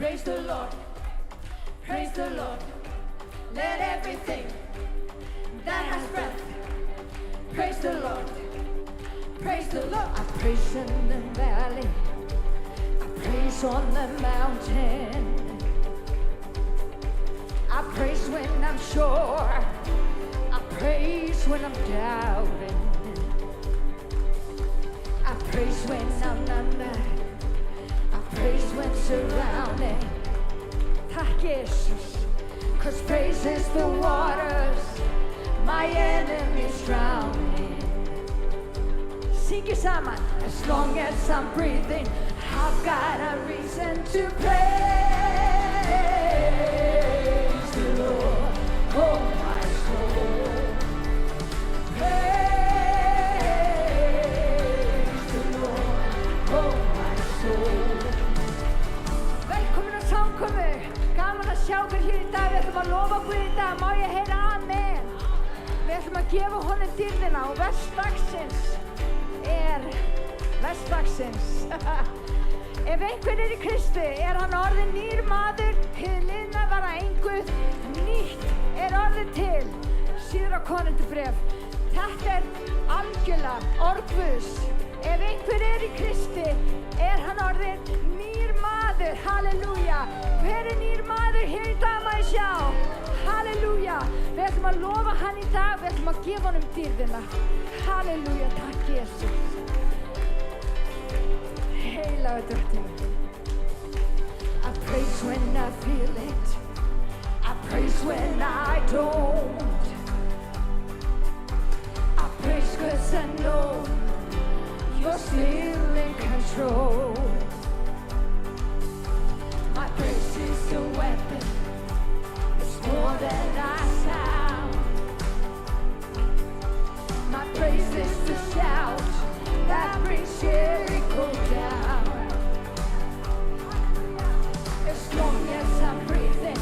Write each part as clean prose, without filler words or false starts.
Praise the Lord. Praise the Lord. Let everything that has breath praise the Lord. Praise the Lord. I praise in the valley. I praise on the mountain. I praise when I'm sure. I praise when I'm doubting. I praise when I'm numbered. I praise when surrounded. Tack Jesus. 'Cause praise is the waters my enemies drowning. Sing it saman. As long as I'm breathing, I've got a reason to praise the Lord. Oh my soul. Praise the Lord. Oh my soul. Velkomin að samkomu. Gaman að sjá hver hér í dag. Við ætlum að lofa Guð í dag. Má ég heyra amen? Við ætlum að gefa honum dýrðina og verðdagsins er Ef einhver í Kristi hann orðinn nýr maður, hið liðna var að engu, nýtt orðið til. Síðra Korinthubréf. Þetta algjörlega orð Guðs. Ef einhver í Kristi hann orðinn nýr maður. Halleluja. Hver nýr maður hér í dag má ég sjá? Halleluja. Við ætlum að lofa hann í dag, við ætlum að gefa honum dýrðina. Halleluja. Takk Jesus. Heilagur drottinn. I praise when I feel it. I praise when I don't. I praise 'cause I know you're still in control. My praise is a weapon. It's more than I sound. My praise is the shout that brings Jericho down. As long as I'm breathing,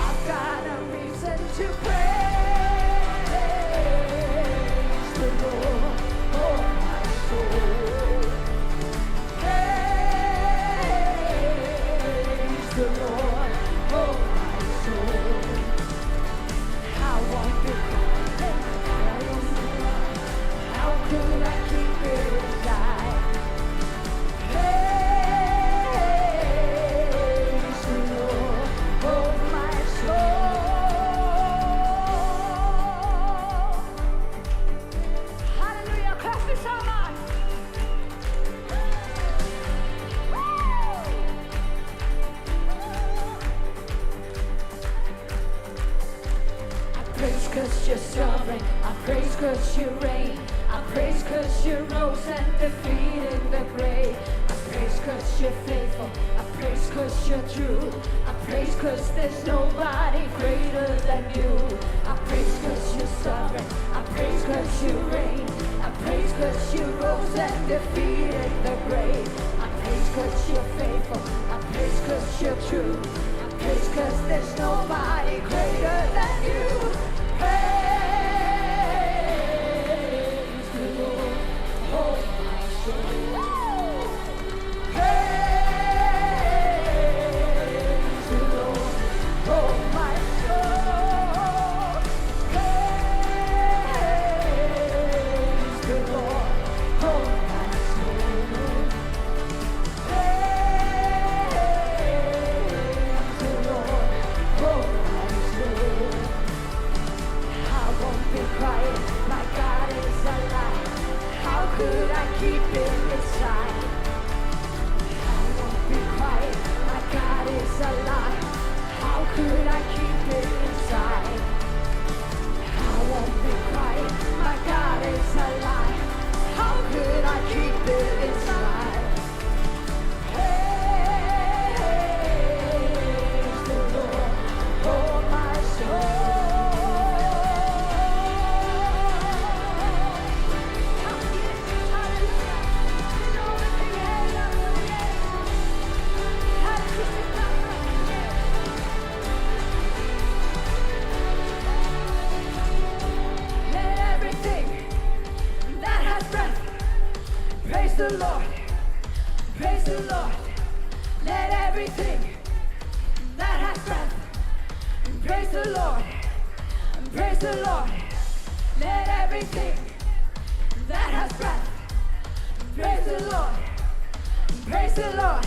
I've got a reason to praise the Lord. Oh my soul. Praise the Lord. Oh my soul. I won't be quiet. How could I keep it inside? Praise the Lord, oh my soul. Hallelujah, clap this saman. I praise 'cause you're sovereign. I praise 'cause you reign. I praise 'cause you rose and defeated the grave. I praise 'cause you're faithful. I praise 'cause you're true. I praise 'cause there's nobody greater than you. I praise 'cause you're sovereign. I praise 'cause you reign. I praise 'cause you rose and defeated the grave. I praise 'cause you're faithful. I praise 'cause you're true. I praise 'cause there's nobody greater than you. Praise the Lord, oh my soul. Praise the Lord, oh my soul. Praise the Lord, oh my soul. Praise the Lord, oh my soul. I won't be quiet, my God is alive. How could I keep it inside? I won't be quiet, my God is alive. How could I keep it inside? I won't be quiet, my God is alive. How could I keep it inside? Praise the Lord, oh my soul. Let everything that has breath praise the Lord. Praise the Lord. Let everything praise the Lord, praise the Lord. Let everything that has breath praise the Lord, praise the Lord.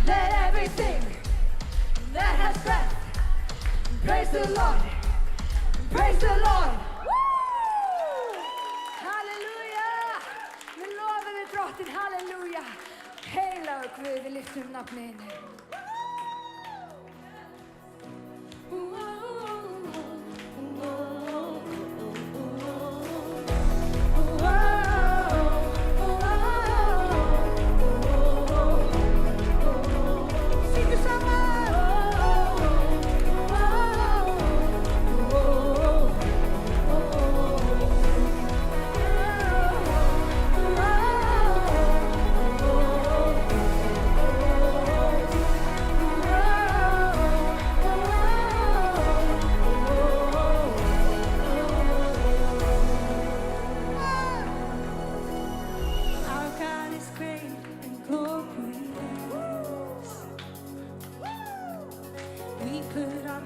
Let everything that has breath praise the Lord, praise the Lord. Halleluja! Vi lover við drottin, halleluja. Heilagur Guð, við lyftum nafnið þínu.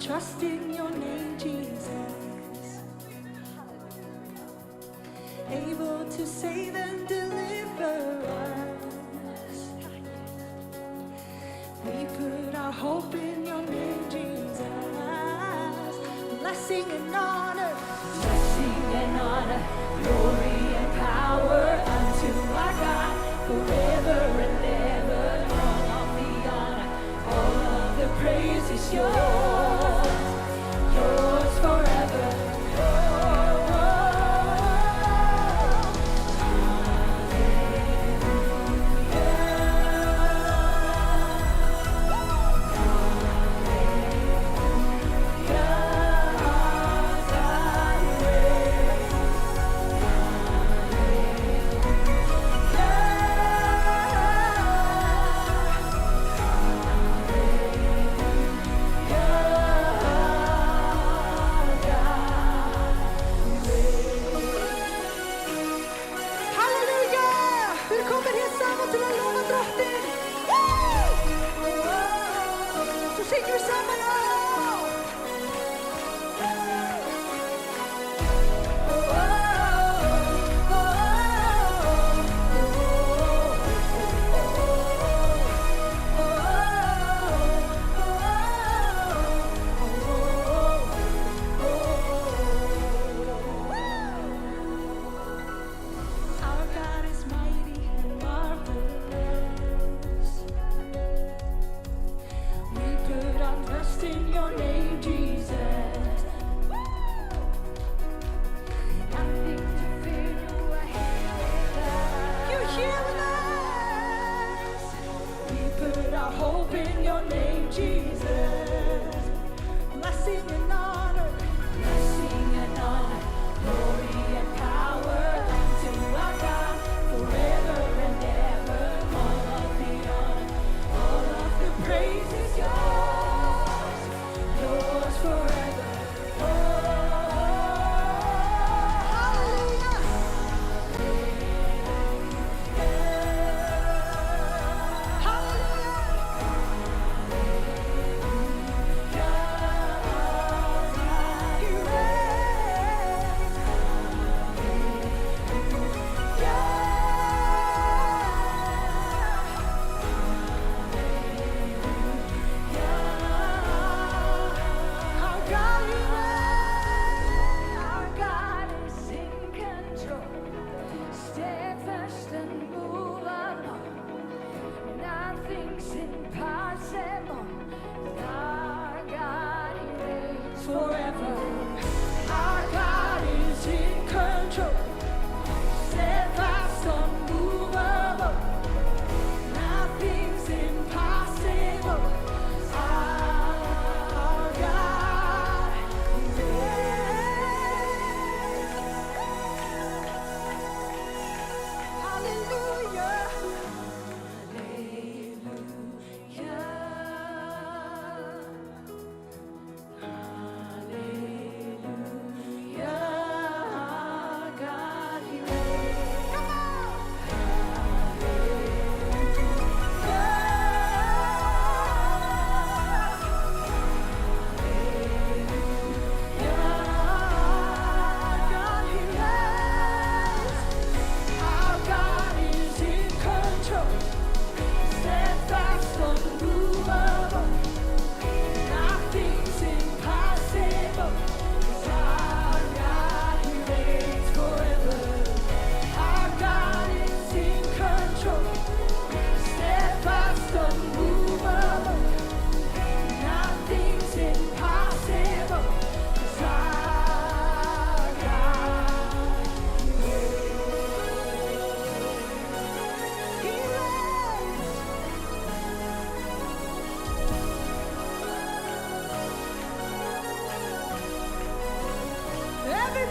Trust in your name, Jesus. Able to save and deliver us. We put our hope in your name, Jesus. Blessing and honor, glory and power unto our God forever and ever. All of the honor, all of the praise is yours. Yours forever.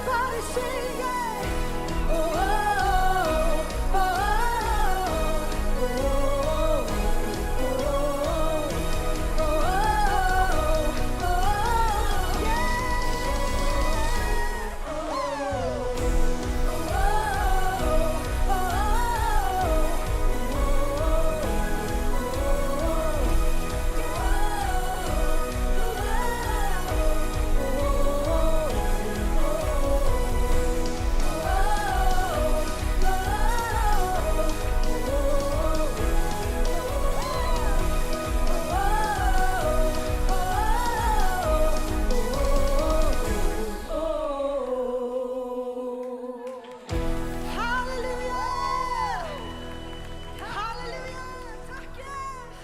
Everybody sing it. Oh, oh, oh, oh, oh, oh,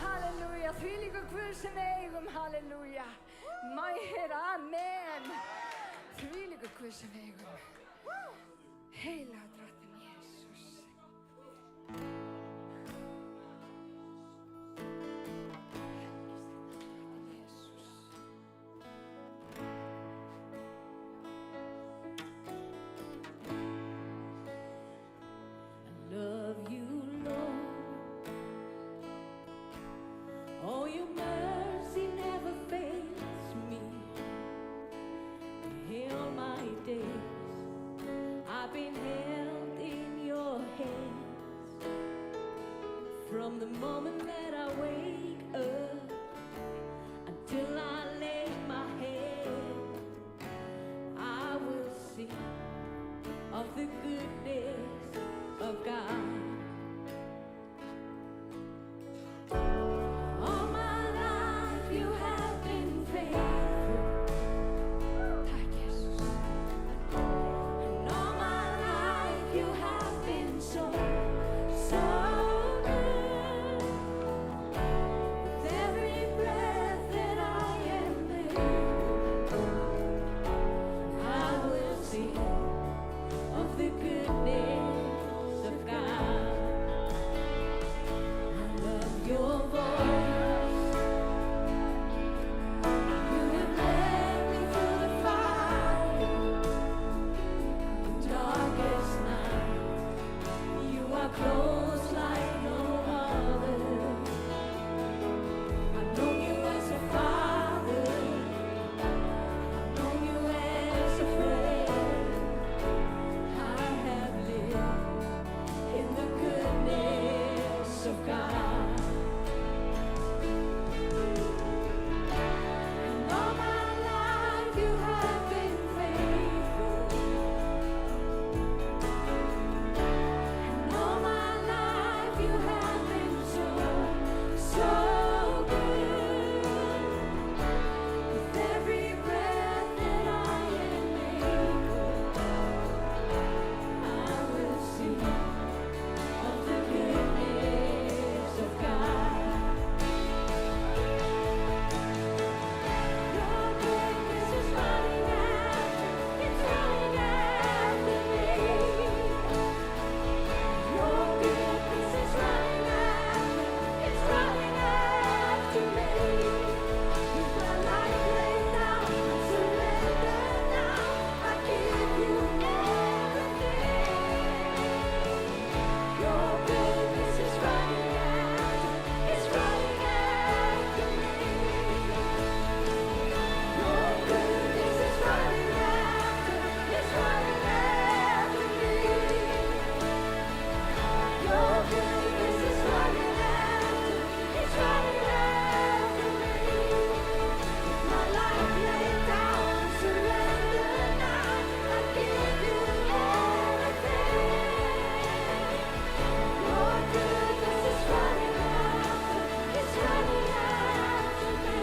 Halleluja, þvílíkur Guð sem við eigum, halleluja. Mæir, amen. Þvílíkur Guð sem við eigum. Heilagur drottinn Jesús. I love you, Lord. Oh, your mercy never fails me. All my days I've been held in your hands. From the moment that I wake up until I lay my head, I will sing of the goodness of God. All my life you have been faithful. Tack Jesus. And all my life you have been so, so good. With every breath that I am able, I will sing of the goodness of God. I love your voice. You have led me through the fire, the darkest night. You are close like no other. I've known you as a father. I've known you as a friend. I have lived in the goodness of God. And all my life you have been faithful. And all my life you have been so, so good. With every breath that I am able, I will sing of the goodness of God. Your goodness is running after, it's running after me. Your goodness is running after, it's running after me. With my life laid down, I surrender now. I give you everything. Your goodness is running after, it's running after me. Your goodness is running after, it's running after me. Your goodness is running after, it's running after me. With my life laid down, I surrender now. I give you everything. Your goodness is running after, it's running after me.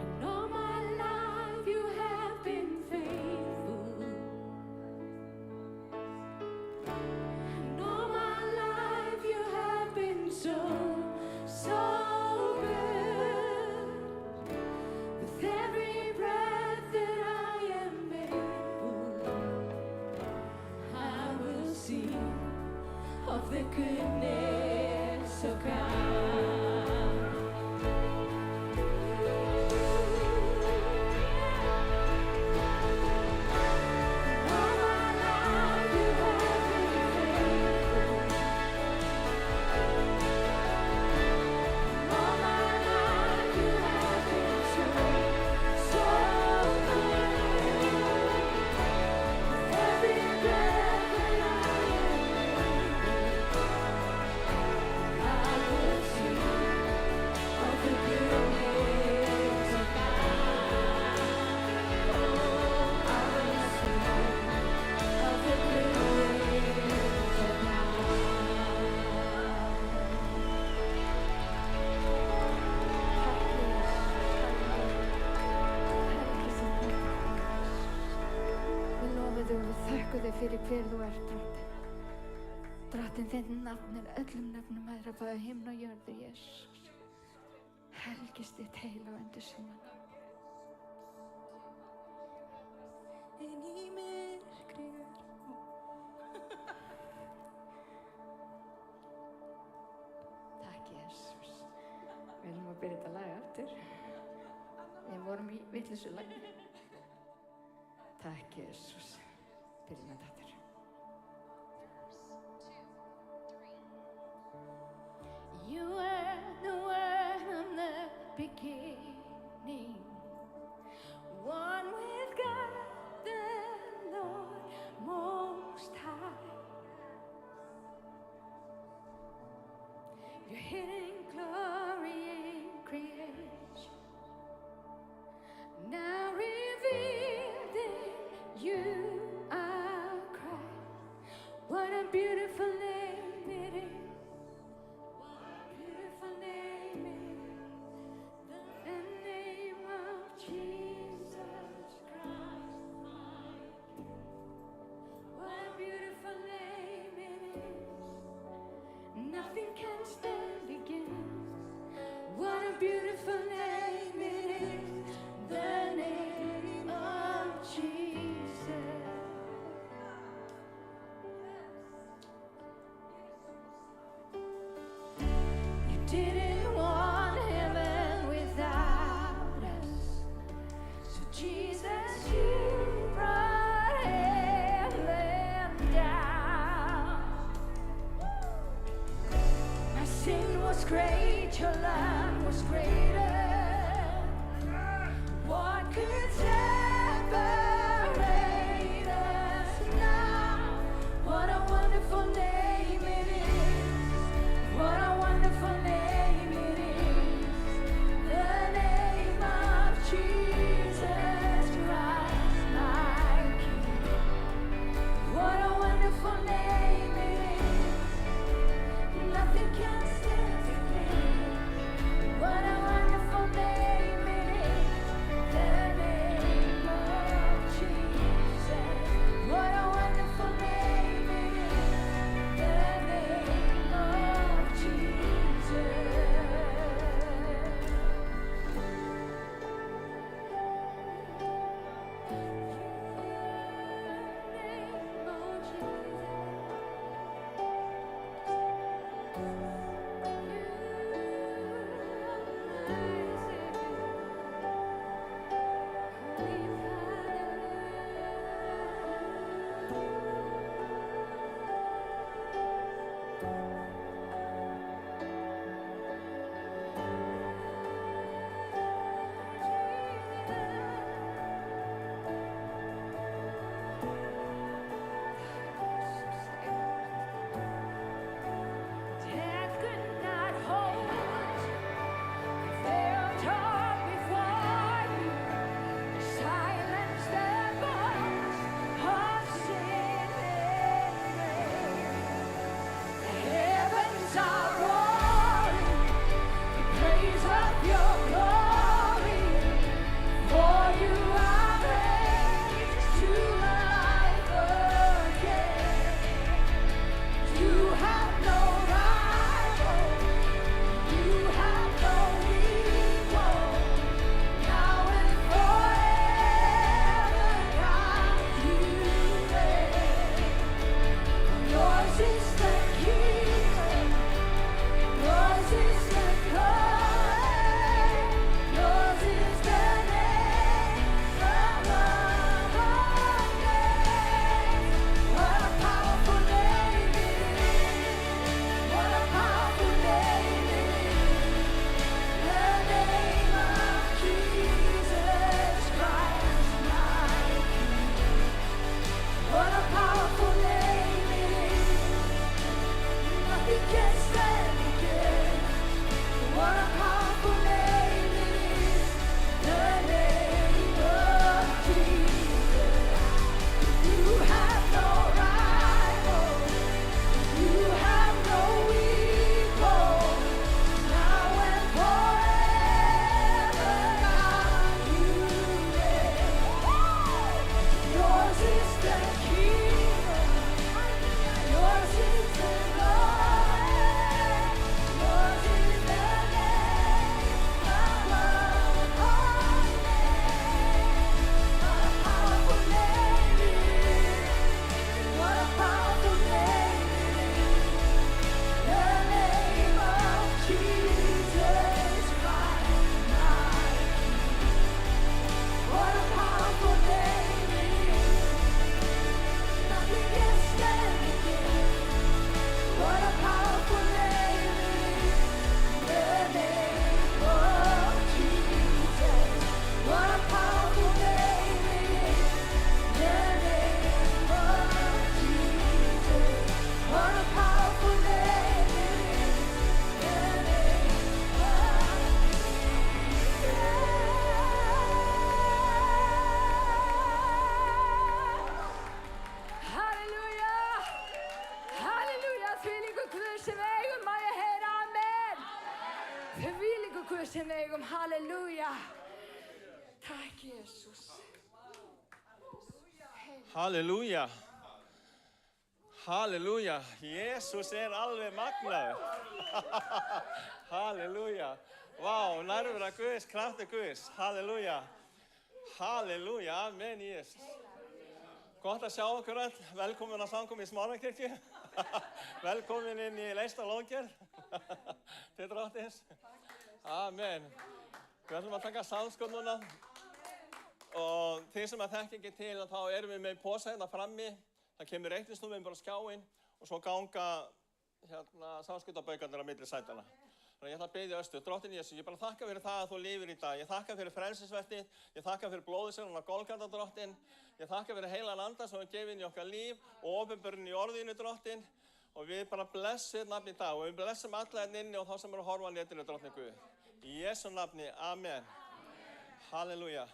And all my life you have been faithful. And all my life you have been so, so good. With every breath that I am able, I will sing of the goodness of God. þig og við þökkum þig fyrir hver þú ert, Drottinn. Drottinn, þinn nafn öllum nafnum æðra bæði himn og jörðu, Jesús. Helgist þitt heila og endursama nafn. En í myrkri Takk, Jesús. Við viljum að byrja þetta lag aftur. Við vorum í vitlausu lagi. Takk, Jesús. Byrjum þetta aftur. You were the Word from the beginning, one with God the Lord Most High. Your hidden glory in creation, now revealed in you are Christ. What a beautiful name it is. What a beautiful name it is. The name of Jesus Christ, my King. What a beautiful name it is. Nothing can stand against. What a beautiful name it is. The name of Jesus. You didn't want heaven without us. So Jesus, you brought heaven down. My sin was great, your love was greater. What could separate us now? What a wonderful name it is. What a wonderful name it is. The name of Jesus Christ, my King. What a wonderful name it is. Nothing can stand against. What a wonderful sem við eigum. Halleluja. Takk, Jesus. Halleluja. Halleluja. Jesus alveg magnaður. Halleluja. Vá, nærvera Guðs, kraftur Guðs. Halleluja. Halleluja. Amen, Jesus. Gott að sjá okkur öll. Velkomin að samkomu í Smárakirkju. Velkomin inn í Leysta Lóðgerð. Til Drottins. Amen. Við ætlum að taka samskot núna. Og þeir sem að þekki ekki til, þá erum við með posa hérna frammi. Það kemur reikningsnúmerið bara á skjáinn og svo ganga samskiptabaukarnir á milli sætanna. Þannig ég ætla að biðja Östu, Drottinn Jesú, ég bara þakka fyrir það að þú lifir í dag. Ég þakka fyrir frelsisvertið, ég þakka fyrir blóðseguna á Golgata, Drottinn. Ég þakka fyrir heilan anda sem er gefinn í okkar líf og opinberun í orðinu, Drottinn. Og við bara blessum þitt nafn í dag og við blessum alla hérna inni og þá sem eru að horfa á netinu, Drottinn Guð. Í Jesú nafni, amen. Halleluja.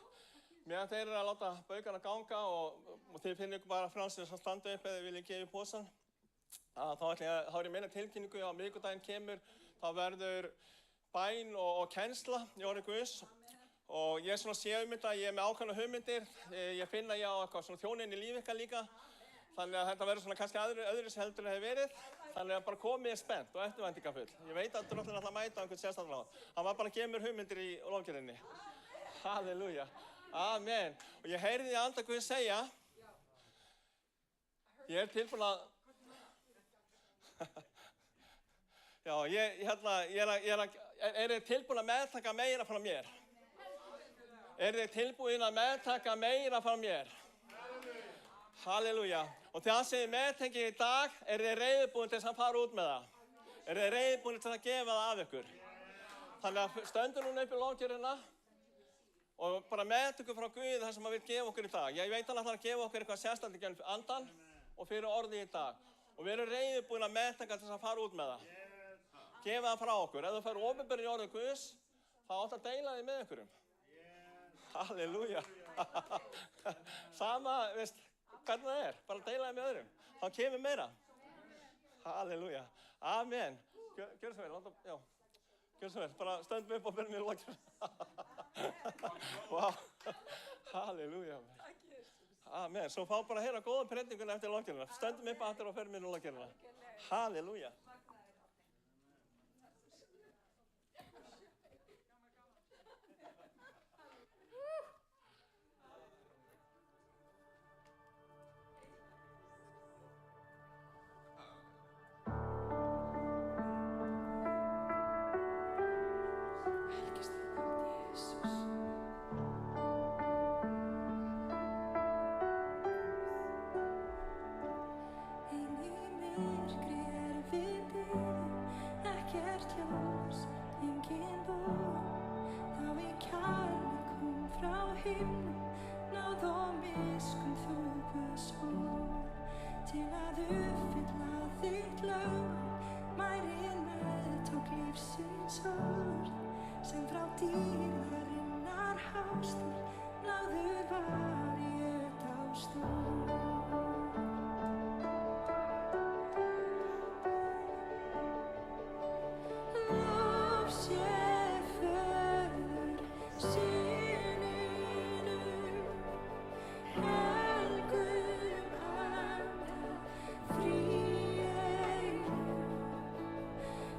Meðan þeir eru að láta baukarna ganga og þið finnir ykkur bara frálsir að standa upp eða þið viljið gefa í posann. Þá er ég meina tilkynningu á miðvikudaginn kemur, þá verður bæn og kennsla í orði Guðs. Og ég er svona sé þetta, ég er með ákveðnar hugmyndir, ég finn að ég á eitthvað svona þjóninn í lífi ykkar líka. Þannig að þetta verður svona kannski öðruvísi heldur en hefur verið. Þannig að bara komið spennt og eftirvæntingarfull. Ég veit að Drottinn ætlar að mæta á einhvern sérstaklega. Hann var bara að gefa mér hugmyndir í lofgjörðinni. Halleluja. Amen. Og ég heyrði anda Guð segja, ég er tilbúin að, já, er þið tilbúin að meðtaka meira frá mér? Er þið tilbúin að meðtaka meira frá mér? Halleluja. Og þegar hann segir meðtekið í dag, er þið reiðubúin til þess að fara út með það? Er þið reiðubúin til að gefa það af ykkur? Þannig að stöndu núna upp í lofgjörðina og bara meðtökum frá Guði það sem hann vil gefa okkur í dag. Ég veit hann að gefa okkur eitthvað sérstakt í gegnum andan og fyrir orðið í dag. Og við erum reiðubúin að meðtaka til þess að fara út með það. Gefa það frá okkur. Ef þú fær opinberun í orðið Guðs, þá átt að deila því með ykkurum. Halleluja. Sama, veist, hvernig það er. Bara deila því með öðrum. Þá kemur meira. Halleluja. Amen. Gjör svo vel. Já. Gjör svo vel. Bara stöndum upp og byrjum í lokjur. Vá. Halleluja. Amen. Svo fá bara að heyra góða predninguna eftir lokjurina. Stöndum upp aftur og förum inn í lokjurina. Halleluja.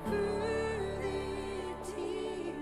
Guði til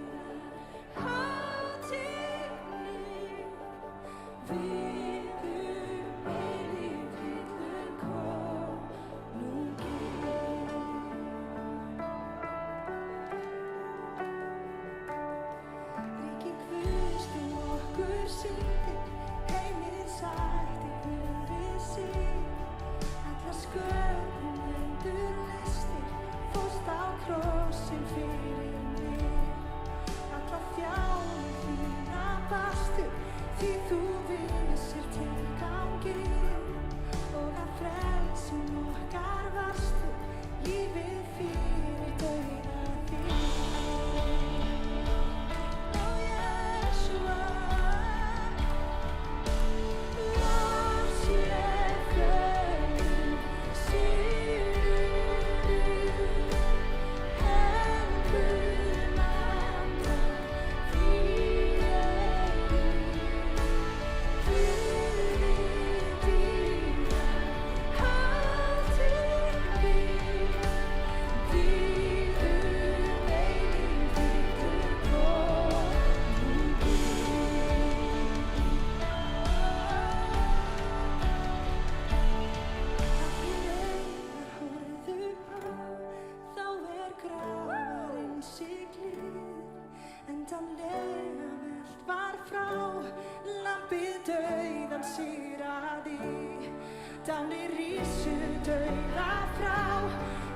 Þannig rísu dauða frá,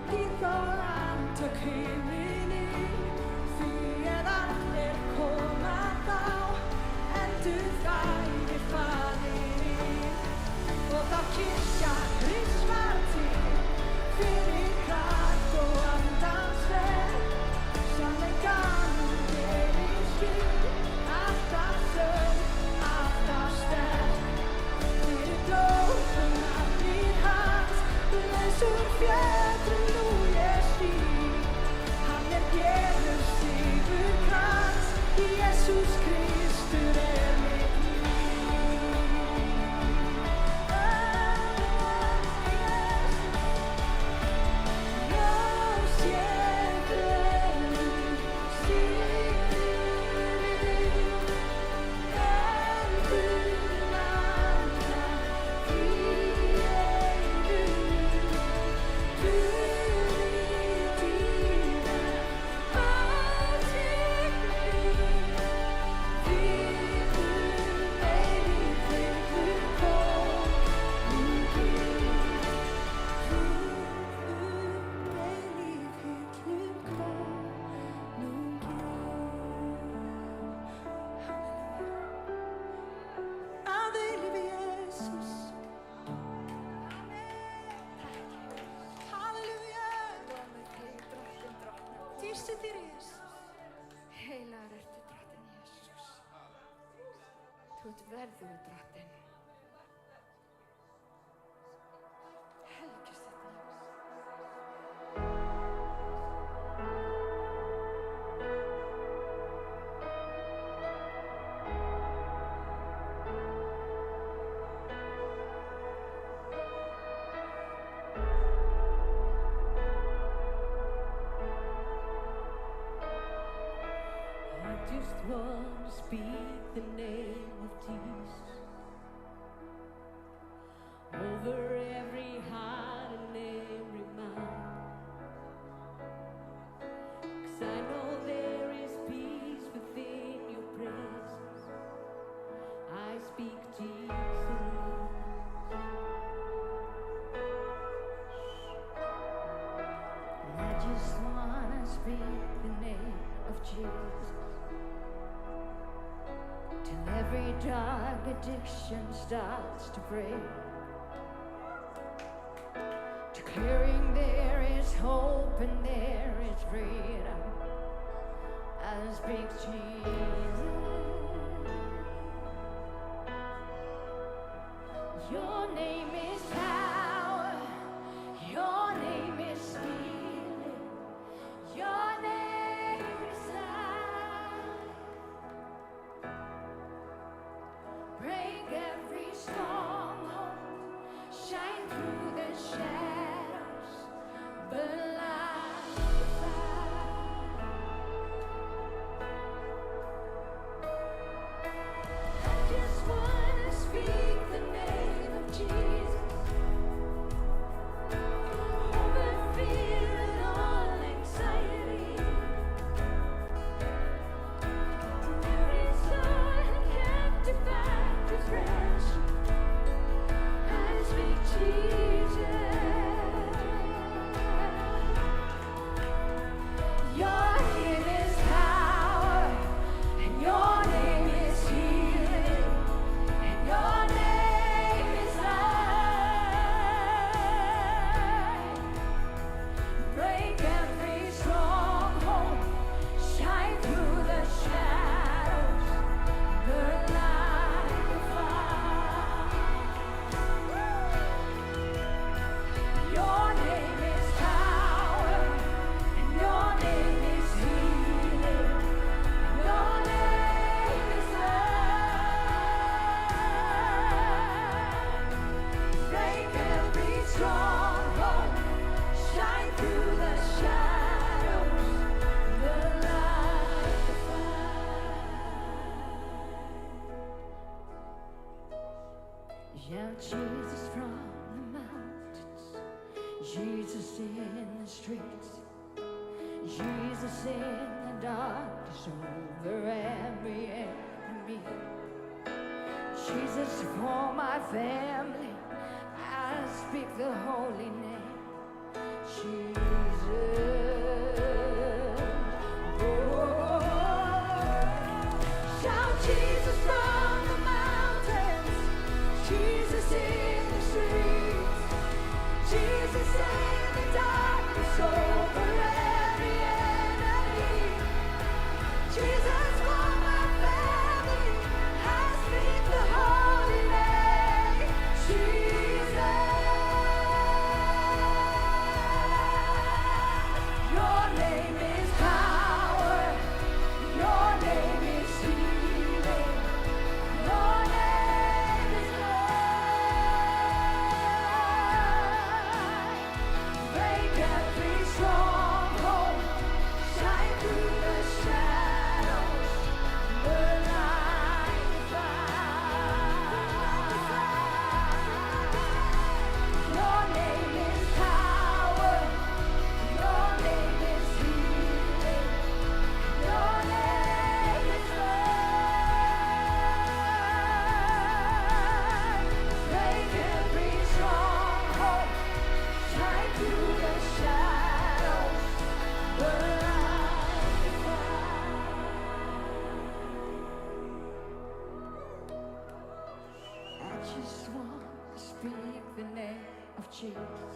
dýrð og andtök himini, því allir koma þá, endurfæðir Faðirinn. Og þá kirkjan risvar til, fyrir kraft og andans verk, sannleikanum gefin skil, alltaf sönn, alltaf sterk. Fyrir blóðum nafnið hans, lausur fjötrum nú ég stíg. Hann gefur sigurkrans, Jesús Kristur mitt líf. Ljós gefur sigurinn, Heilagur ertu drottinn Jesús. Þú ert verðugur drottinn. Helgist þetta ljós. I just want to speak the name of Jesus over every heart and every mind. 'Cause I know there is peace within your presence. I speak Jesus. I just wanna speak the name of Jesus till every dark addiction starts to break. Declaring there is hope and there is freedom. I speak Jesus. Your name is power. Your name is healing. Your name is life. Break every stronghold. Shine through the shadows. Burn like fire. I just wanna speak the name of Jesus over fear and all anxiety. Every soul captivated to fresh. I speak Jesus. Your name is power, and your name is healing, and your name is life. Break every stronghold, shine through the shadows, burn like fire. Your name is power, and your name is healing, and your name is life. Break every stronghold, shine through the shadows, burn like fire. Shout Jesus from the mountains, Jesus in the streets, Jesus in the darkness over every enemy. Jesus for my family, I speak the holy name, Jesus. Shout Jesus from the mountains, Jesus in the streets, Jesus in the darkness over every enemy, Jesus for my family, I speak the holy name, Jesus. Your name is power, your name is healing, your name is light. Break every stronghold, shine through the shadows, burn like fire. Your name is power, your name is healing, your name is light. Break every stronghold, shine through the shadows, burn like fire. I just want to speak the name of Jesus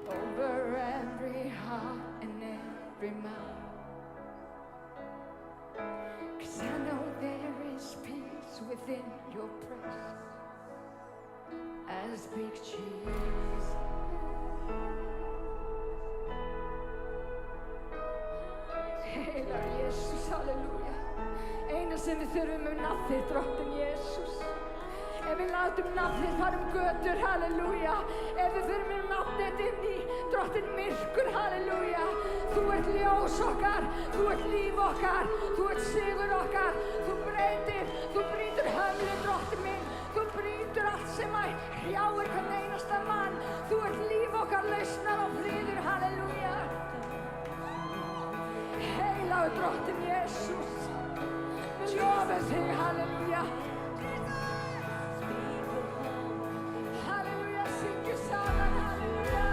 over every heart and every mind. 'Cause I know there is peace within your presence. I speak Jesus. Heilar Jesus, halleluja. Eina sem við þurfum nafn þitt, drottinn Jesus. Ef við látum nafn þitt fara götur, halleluja. Ef við þurfum nafn þitt inn í drottinn myrkur, halleluja. Þú ert ljós okkar, þú ert líf okkar, þú ert sigur okkar. Þú brýtur hömlu, drottinn minn. Þú brýtur allt sem hrjáir hvern einasta mann. Þú ert líf okkar, lausnar og friður, halleluja. Heilagur drottinn Jesus, við lofum þig, halleluja. Halleluja, syngjum saman, halleluja.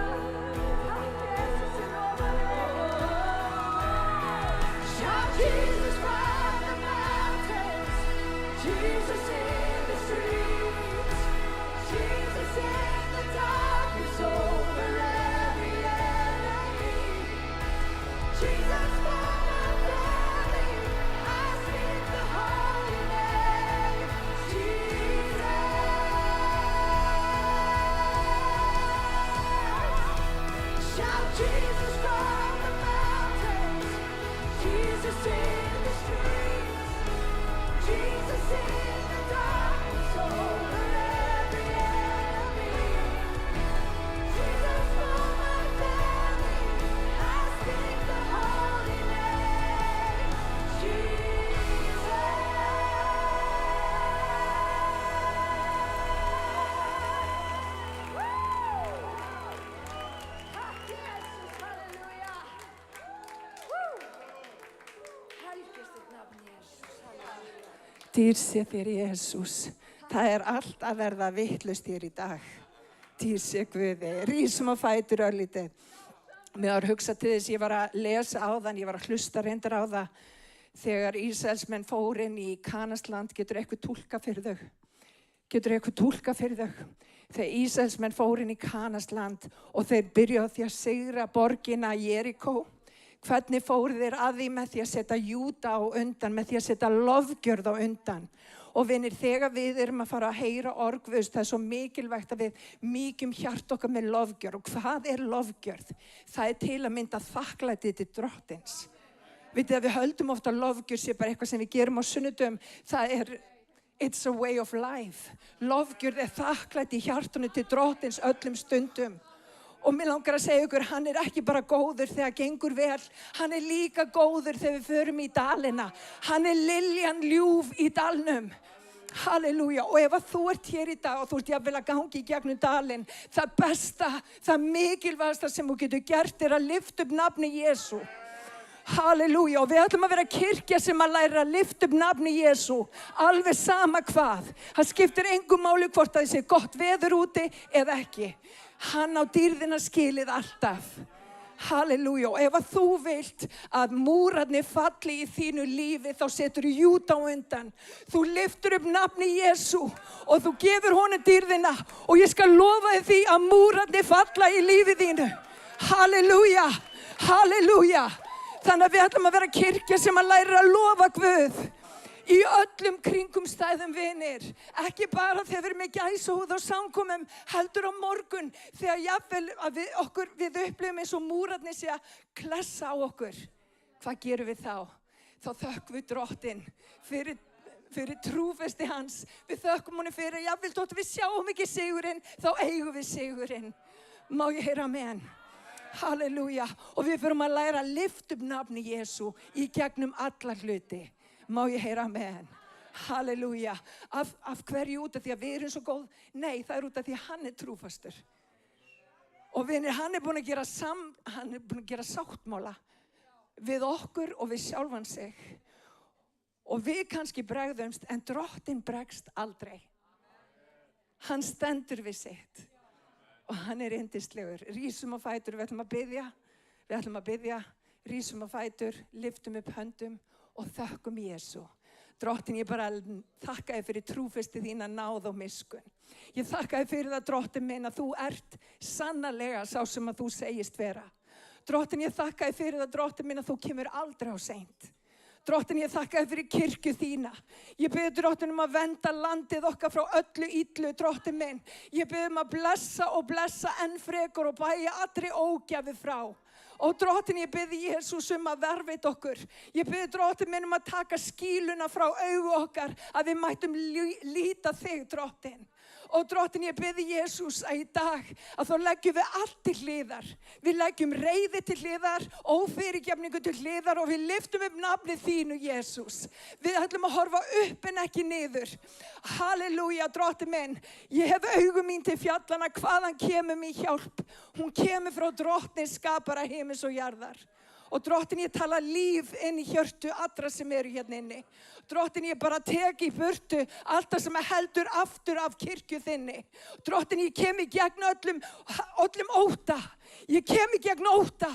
Takk Jesus, ég lofa þig. Shout Jesus from the mountains, Jesus in the streets, Jesus in the darkness over every enemy, Jesus for my family, I speak the holy name, Jesus. Shout Jesus from the mountains, Jesus in the streets, Jesus in the darkness over every enemy, Jesus for my family, I speak the holy name, Jesus. Takk Jesus, halleluja. Helgist þitt nafn Jesus, halleluja. Dýr sé þér Jesús. Það er allt að verða vitlaust hér í dag. Dýr sé Guði. Rísum á fætur örlítið. Mér var hugsað til þess, ég var að lesa áðan, ég var að hlusta reyndar á það. Þegar Ísraelsmenn fóru inn í Kanasland, getur eitthvað túlka fyrir þau? Getur eitthvað túlka fyrir þau? Þegar Ísraelsmenn fóru inn í Kanasland og þeir byrjuðu á því að sigra borgina Jerikó. Hvernig fóru þeir að því með því að setja Júda á undan, með því að setja lofgjörð á undan. Og vinir, þegar við erum að fara að heyra orgvöðs, það er svo mikilvægt að við mýkjum hjart okkar með lofgjörð. Og hvað er lofgjörð? Það er til að mynda þakklæti til drottins. Vitið að við höldum ofta að lofgjörð sé bara eitthvað sem við gerum á sunnudum. Það er, it's a way of life. Lofgjörð er þakklæti í hjartunum til drottins öllum stundum. Og mér langar að segja ykkur, hann er ekki bara góður þegar gengur vel, hann er líka góður þegar við förum í dalina. Hann er liljan ljúf í dalnum. Halleluja. Og ef að þú ert hér í dag og þú ert jafnvel að gangi í gegnum dalinn, það besta, það mikilvægasta sem þú getur gert er að lyfta upp nafni Jesú. Halleluja, og við ætlum að vera kirkja sem að læra að lyfta upp nafni Jesú, alveg sama hvað. Það skiptir engu máli hvort það sé gott veður úti eða ekki. Hann á dýrðina skilið alltaf. Halleluja, og ef að þú vilt að múrarnir falli í þínu lífi, þá setur þú Júda á undan. Þú lyftur upp nafni Jesú og þú gefur honum dýrðina og ég skal lofa þér því að múrarnir falla í lífi þínu. Halleluja, halleluja. Þannig að við ætlum að vera kirkja sem að læra að lofa Guð í öllum kringumstæðum vinir. Ekki bara þegar við erum með gæsahúð á samkomum, heldur á morgun þegar jafnvel að við upplifum eins og múrarnir sé að klessa á okkur. Hvað gerum við þá? Þá þökkum við Drottinn fyrir trúfesti hans. Við þökkum honum fyrir að jafnvel þótt við sjáum ekki sigurinn, þá eigum við sigurinn. Má ég heyra amen? Halleluja, og við förum að læra að lyfta upp nafni Jesú í gegnum alla hluti. Má ég heyra amen? Halleluja, af hverju út af því að við erum svo góð? Nei, það út af því að hann trúfastur. Og vinir, hann búinn að gera sáttmála við okkur og við sjálfan sig. Og við kannski bregðumst, en Drottinn bregst aldrei. Hann stendur við sitt. Og hann yndislegur. Rísum á fætur, við ætlum að biðja, rísum á fætur, lyftum upp höndum og þökkum Jesú. Drottinn, ég bara þakka þér fyrir trúfesti þína náð og miskun. Ég þakka þér fyrir það, Drottinn minn, að þú ert sannarlega sá sem að þú segist vera. Drottinn, ég þakka þér fyrir það, Drottinn minn, að þú kemur aldrei á seint. Drottinn, ég þakka þér fyrir kirkju þína. Ég bið Drottinn að vernda landið okkar frá öllu illu, Drottinn minn. Ég bið að blessa og blessa enn frekar og bæja allri ógæfu frá. Og Drottinn, ég bið Jesús að verðveita okkur. Ég bið Drottinn minn að taka skýluna frá augu okkar, að við mættum líta þig, Drottinn. Og Drottinn, ég bið Jesús að í dag að þá leggjum við allt til hliðar. Við leggjum reiði til hliðar, ófyrirgefningu til hliðar og við lyftum upp nafnið þínu, Jesús. Við ætlum að horfa upp en ekki niður. Halleluja, Drottinn minn. Ég hef augu mín til fjallana, hvaðan kemur mér hjálp. Hún kemur frá Drottni, skapara himins og jarðar. Og Drottinn, ég tala líf inn í hjörtu allra sem eru hérna inni. Drottinn, ég bara tek í burtu allt það sem heldur aftur af kirkju þinni. Drottinn, ég kem í gegn öllum ótta. Ég kem í gegn ótta.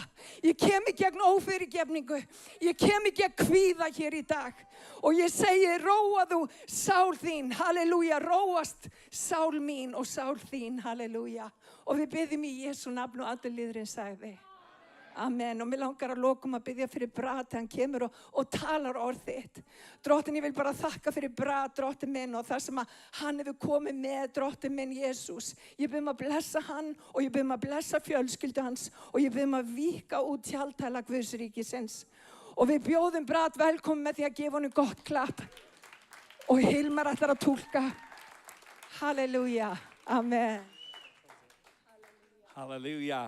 Ég kem í gegn ófyrirgefningu. Ég kem í gegn kvíða hér í dag. Og ég segi, róa þú sál þín, halleluja, róast sál mín og sál þín, halleluja. Og við biðjum í Jesú nafn og allir liðurinn sagði. Amen, og mér langar að lokum að biðja fyrir Brad, hann kemur og talar orð þitt. Drottinn, ég vil bara þakka fyrir Brad, Drottinn minn, og það sem að hann hefur komið með, Drottinn minn, Jesús. Ég bið að blessa hann og ég bið að blessa fjölskyldu hans og ég bið að víka út tjaldtæla Guðsríkisins. Og við bjóðum Brad velkomin með því að gefa honum gott klapp. Og Hilmar ætlar að túlka. Halleluja, amen. Hallelujah.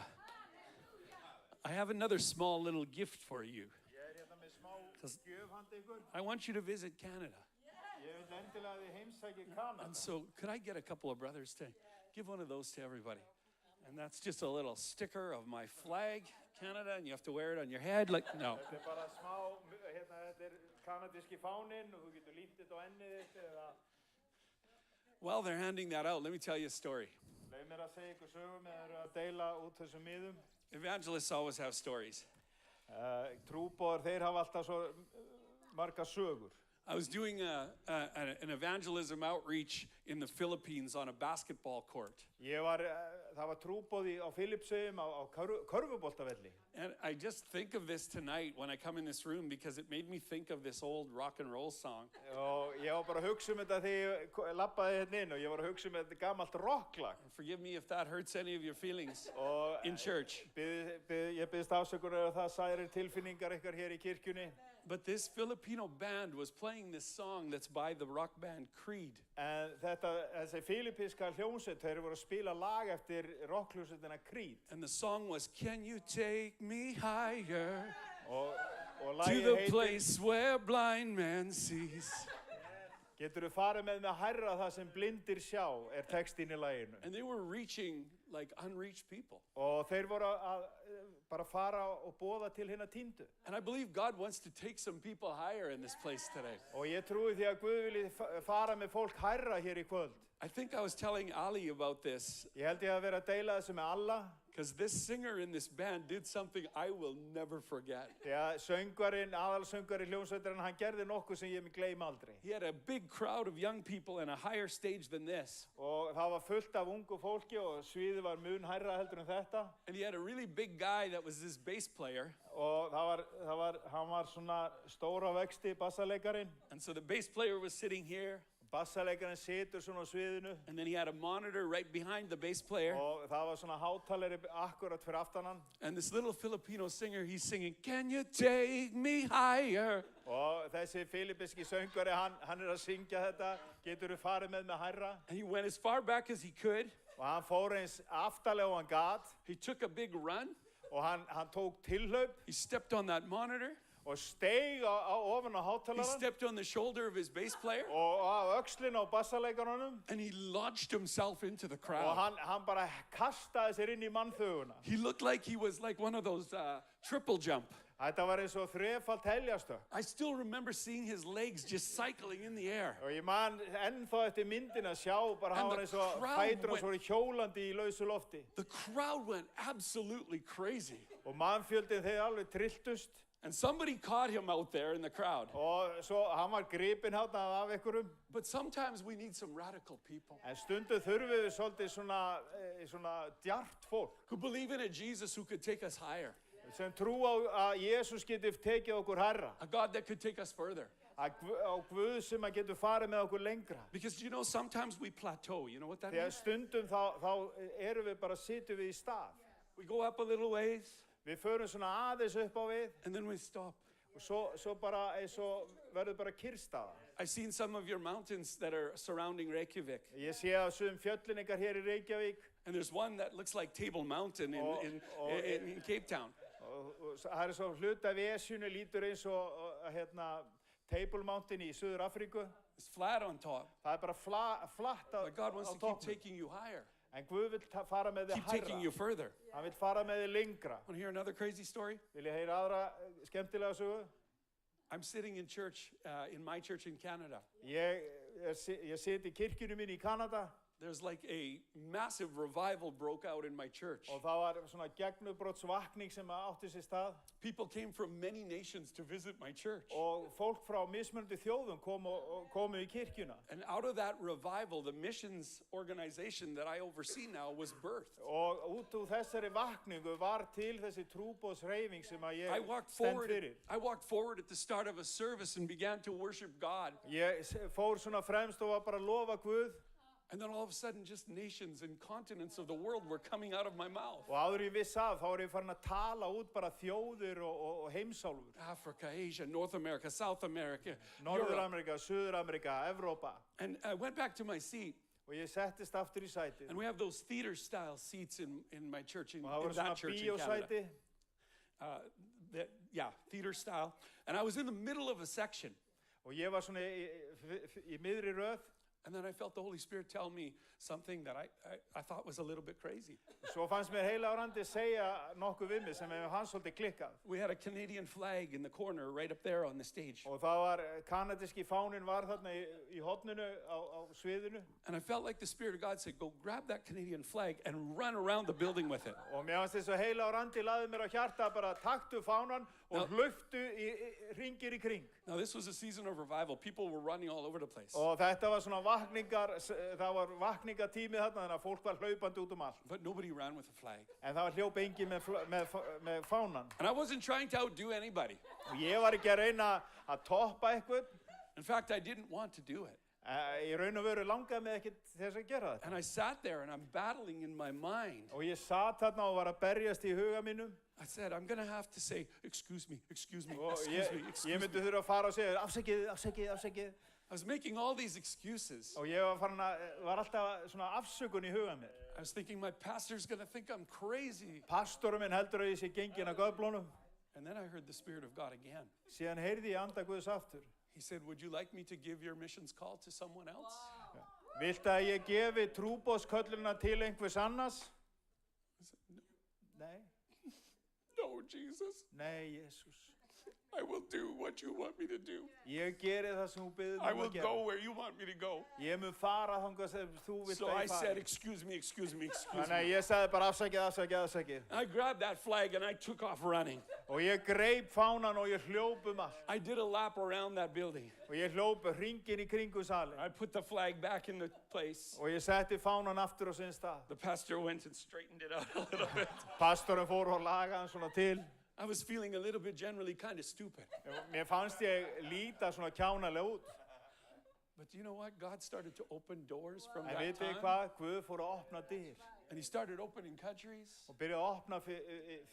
I have another small little gift for you. I want you to visit Canada. And so could I get a couple of brothers to give one of those to everybody? And that's just a little sticker of my flag, Canada, and you have to wear it on your head. Like, no. While they're handing that out, let me tell you a story. Evangelists always have stories. Trúboðar, þeir hafa alltaf svo margar sögur. I was doing an evangelism outreach in the Philippines on a basketball court. Það var trúboði á Filippseyjum á körfuboltavelli. And I just think of this tonight when I come in this room because it made me think of this old rock and roll song. Og ég var bara að hugsa þetta þegar ég labbaði hérna inn og ég var að hugsa þetta gamalt rocklag. Forgive me if that hurts any of your feelings in church. Ég biðst afsökunar ef það særir tilfinningar ykkar hér í kirkjunni. But this Filipino band was playing this song that's by the rock band Creed. En þessi filippíska hljómsveit, þeir voru að spila lag eftir rockhljómsveitina Creed. And the song was, Can you take me higher Og to the place where blind man sees? Geturðu farið með hærra það sem blindir sjá, textinn í laginu. And they were reaching like unreached people. Og þeir voru að bara fara og boða til hinna týndu. And I believe God wants to take some people higher in this place today. Og ég trúi því að Guð vilji fara með fólk hærra hér í kvöld. I think I was telling Ali about this. Ég held ég að vera að deila þessu með alla. Because this singer in this band did something I will never forget. Já, aðalsöngvari hljómsveitarinn, hann gerði nokkuð sem ég gleymi aldrei. He had a big crowd of young people in a higher stage than this. Og það var fullt af ungu fólki og sviðið var mun hærra heldur en þetta. And he had a really big guy that was his bass player. Og hann var svona stóra vexti bassaleikarin. And so the bass player was sitting here. Bassaleikarin situr svona á sviðinu. And then he had a monitor right behind the bass player. Og það var svona hátalari akkurat fyrir aftan hann. And this little Filipino singer, he's singing, "Can you take me higher?" Og þessi filippíski söngvari, hann að syngja þetta, geturðu farið með hærra. And he went as far back as he could. Og hann fór eins aftalega og hann gat. He took a big run. Og hann tók tilhlaup. He stepped on that monitor. Og steig ofan á hátalaran. He stepped on the shoulder of his bass player. Og á öxlinn á bassaleikaranum. And he launched himself into the Og crowd. hann bara kastaði sér inn í mannþuguna. He looked like he was like one of those triple jump. Þetta var eins og þrefalt heljastökk. I still remember seeing his legs just cycling in the air. Og ég man ennþá eftir myndina sjá, bara hann var eins og fætur hans voru hjólandi í lausu lofti. The crowd went absolutely crazy. Og mannfjöldin þeir alveg trilltust. And somebody caught him out there in the crowd. Og svo hann var gripinn hérna af einhverjum. But sometimes we need some radical people. En stundum þurfum við svolítið svona djart fólk. Who believe in a Jesus who could take us higher. Sem trú á að Jesús geti tekið okkur hærra. A God that could take us further. Á Guð sem að getur farið með okkur lengra. Because you know, sometimes we plateau. You know what that Þegar means? stundum þá erum við bara sitjum við í stað. We go up a little ways. Við förum svona aðeins upp á við. And then we stop. Og svo bara verður bara kyrrstaða. I've seen some of your mountains that are surrounding Reykjavik. Ég sé að sum fjöllin ykkar hér í Reykjavík. And there's one that looks like Table Mountain in Cape Town. Og það svo hluta af Esjunni lítur eins og Table Mountain í Suður Afríku. It's flat on top. Það bara flatt á But God wants to keep toppnum. taking you higher. En Guð vill fara með þig Keep taking you hærra. further. Hann vill fara með þig lengra. Want to hear another crazy story? Vil ég heyra aðra skemmtilega sögu? I'm sitting in church, in my church in Canada. Ég sit í kirkjunum minni í Kanada. There's like a massive revival broke out in my church. Og það var svona gegnubrotsvakning sem átti sér stað. People came from many nations to visit my church. Og fólk frá mismunandi þjóðum komu í kirkjuna. And out of that revival, the missions organization that I oversee now was birthed. Og út úr þessari vakningu var til þessi trúboðshreyfing sem að I ég walked stend forward. fyrir. I walked forward at the start of a service and began to worship God. Ég fór svona fremst og var bara að lofa Guð. And then all of a sudden, just nations and continents of the world were coming out of my mouth. Og áður ég viss af, þá var ég farin að tala út bara þjóðir og heimsálfur. Africa, Asia, North America, South America, Europe. Norður-Ameríka, Suður-Ameríka, Evrópa. And I went back to my seat. Og ég settist aftur í sætið. And we have those theater-style seats in my church, in Og það voru that svona church in Canada. bíósæti. Yeah, theater-style. And I was in the middle of a section. Og ég var svona í miðri röð. And then I felt the Holy Spirit tell me something that I thought was a little bit crazy. Svo fannst mér heilagur segja nokkuð við mig sem hefur hans svolítið klikkað. We had a Canadian flag in the corner right up there on the stage. Og það var, kanadíski fáninn var þarna í horninu á sviðinu. And I felt like the Spirit of God said, go grab that Canadian flag and run around the building with it. Og mér fannst þess að heilagur laði mér á hjarta bara taktu fánan og hlöftu hringir í kring. Now this was a season of revival. People were running all over the place. Og þetta var svona það var vakningatími þarna þannig að fólk var hlaupandi út allt. But nobody ran with a flag. En það var hljóp engin með fánan. And I wasn't trying to outdo anybody. Og ég var ekki að reyna að toppa eitthvað. In fact, I didn't want to do it. Í raun og veru langaði mig ekki þess að gera þetta. And I sat there and I'm battling in my mind. Og ég sat þarna og var að berjast í huga mínum. I said, I'm going to have to say, excuse me, excuse me, Og excuse me, ég excuse me. myndi þurfa að fara og segja afsakið. I was making all these excuses. Og ég var alltaf svona afsökun í huga mér. I was thinking my pastor's going to think I'm crazy. Pastorum minn heldur að ég sé gengin að göflunum. And then I heard the Spirit of God again. Síðan heyrði ég anda Guðs aftur. He said, would you like me to give your missions call to someone else? Viltu að ég gefi trúboðskölluna til einhvers annars? I said, Nei. no, Jesus. Nei, Jesús. I will do what you want me to do. Ég geri það sem þú biður I mig will að gera. go where you want me to go. Ég mun fara þangað sem þú vilt So að I ég said, fari. excuse me, excuse me, excuse Þannig me. að ég sagði bara afsakið. I grabbed that flag and I took off running. Og ég greip fánan og ég hljóp allt. I did a lap around that building. Og ég hljóp hringinn í kringum salin. I put the flag back in the place. Og ég setti fánan aftur á sinn stað. The pastor went and straightened it out a little bit. Pastorinn fór og lagaði hann svona til. I was feeling a little bit generally kind of stupid. Mér fannst ég líta svona kjánalega út. But you know what? God started to open doors from En that vitið þið time. hvað? Guð fór að opna dyr. And he started opening countries Og byrjaði að opna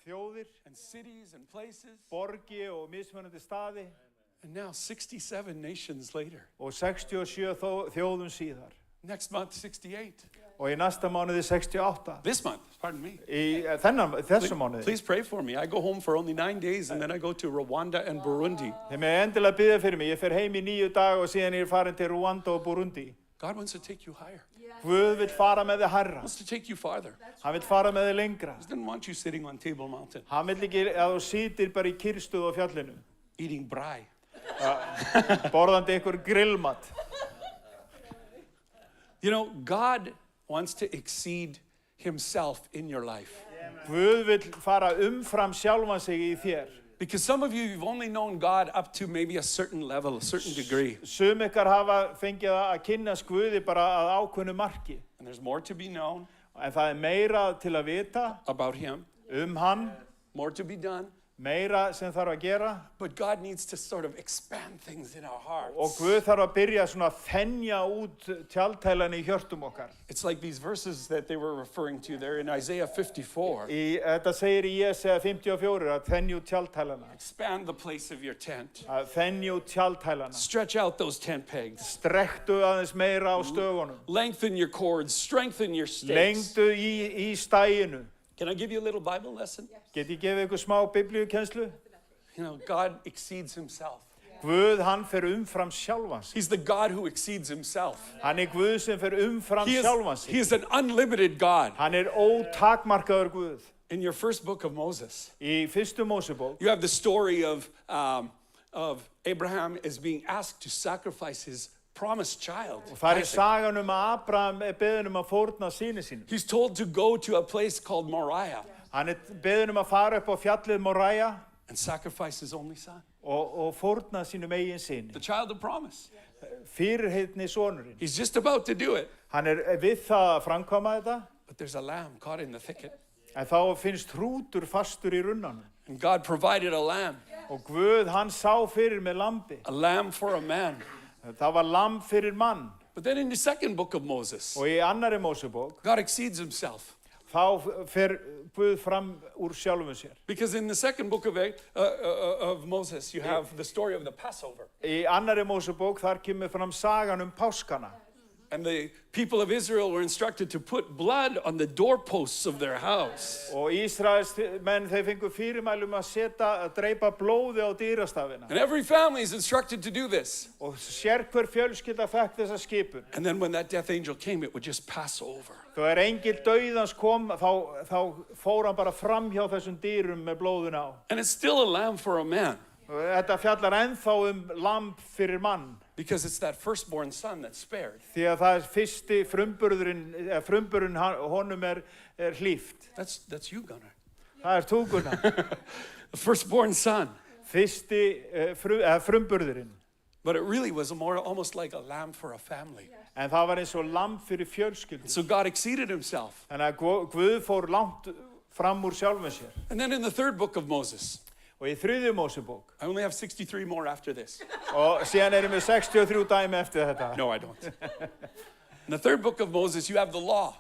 þjóðir, and cities and places. borgi og mismunandi staði. And now 67 nations later. Og 67 þjóðum síðar. Next month, 68. Og í næsta mánuði 68. This month, pardon me. Í þessum mánuði. Please pray for me. I go home for only 9 days and then I go to Rwanda and Burundi. Þið með endilega biðja fyrir mig. Ég fer heim í 9 daga og síðan ég farin til Rwanda og Burundi. God wants to take you higher. Guð vill fara með þig He hærra. wants to take you farther. Hann vill fara með þig lengra. He doesn't want you sitting on Table Mountain Hann vill ekki að þú sitir bara í kyrstuð á fjallinu. eating braai. Borðandi ykkur grillmat. You know, God wants to exceed himself in your life. Guð vill fara umfram sjálfan sig í þér. Because some of you, you've only known God up to maybe a certain level, a certain degree. Sum ykkar hafa fengið að kynnast Guði bara að ákveðnu marki. And there's more to be known En það er meira til að vita about him, hann, more to be done. meira sem þarf að gera. But God needs to sort of expand things in our hearts. Og Guð þarf að byrja svona að þenja út tjaldtælan í hjörtum okkar. It's like these verses that they were referring to there in Isaiah 54. Þetta segir í Jesaja 54 að þenja út tjaldtælana. Expand the place of your tent. Að þenja út tjaldtælana. Stretch out those tent pegs. Strektu aðeins meira á stögunum. Lengthen your cords. Strengthen your stakes. Lengdu í stæginu. Can I give you a little Bible lesson? Get ég gefið ykkur smá biblíukenslu? You know, God exceeds himself. Guð, hann fer umfram sjálfan sig. He's the God who exceeds himself. Hann Guð sem fer umfram sjálfan sig. He is an unlimited God. Hann ótakmarkaður Guð. In your first book of Moses, Í fyrstu Mósebók, you have the story of Abraham is being asked to sacrifice his promised child. og það Isaac. sagan að Abraham beðinn að fórna syni sínum. He's told to go to a place called Moriah Hann beðinn að fara upp á fjallið Moria and sacrifice his only son, og fórna sínum eigin syni. the child of promise. Fyrirheitni sonurinn. He's just about to do it, Hann við það að framkvæma þetta, but there's a lamb caught in the thicket. en þá finnst hrútur fastur í runnanum. And God provided a lamb, Og Guð, hann sá fyrir með lambi. a lamb for a man. Það var lamb fyrir mann. But then in the second book of Moses, Og í annari Mósebók, God exceeds himself. þá fer Guð fram úr sjálfum sér. Because in the second book of Moses, you have the story of the Passover. Í annari Mósebók, þar kemur fram sagan páskana. And the people of Israel were instructed to put blood on the doorposts of their house. Og Ísraels menn, þeir fengu fyrirmælum að dreipa blóði á dýrastafina. And every family is instructed to do this. Og hver fjölskylda fekk þessa skipun. And then when that death angel came, it would just pass over. Þegar engill dauðans kom, þá fór hann bara fram hjá þessum dýrum með blóðuna á. And it's still a lamb for a man, Og þetta fjallar ennþá lamb fyrir mann. because it's that firstborn son that's spared. Því að það fyrsti frumburðurinn honum hlíft. That's you, Gunnar. Það þú, Gunnar. The firstborn son. Fyrsti frumburðurinn. But it really was almost like a lamb for a family. En það var eins og lamb fyrir fjölskyldu. So God exceeded himself. Þannig að Guð fór langt fram úr sjálfum sér. And then in the third book of Moses, Og í þriðju Mósebók. I only have 63 more after this. Og síðan erum við 63 dæmi eftir þetta. No, I don't. In the third book of Moses, you have the law.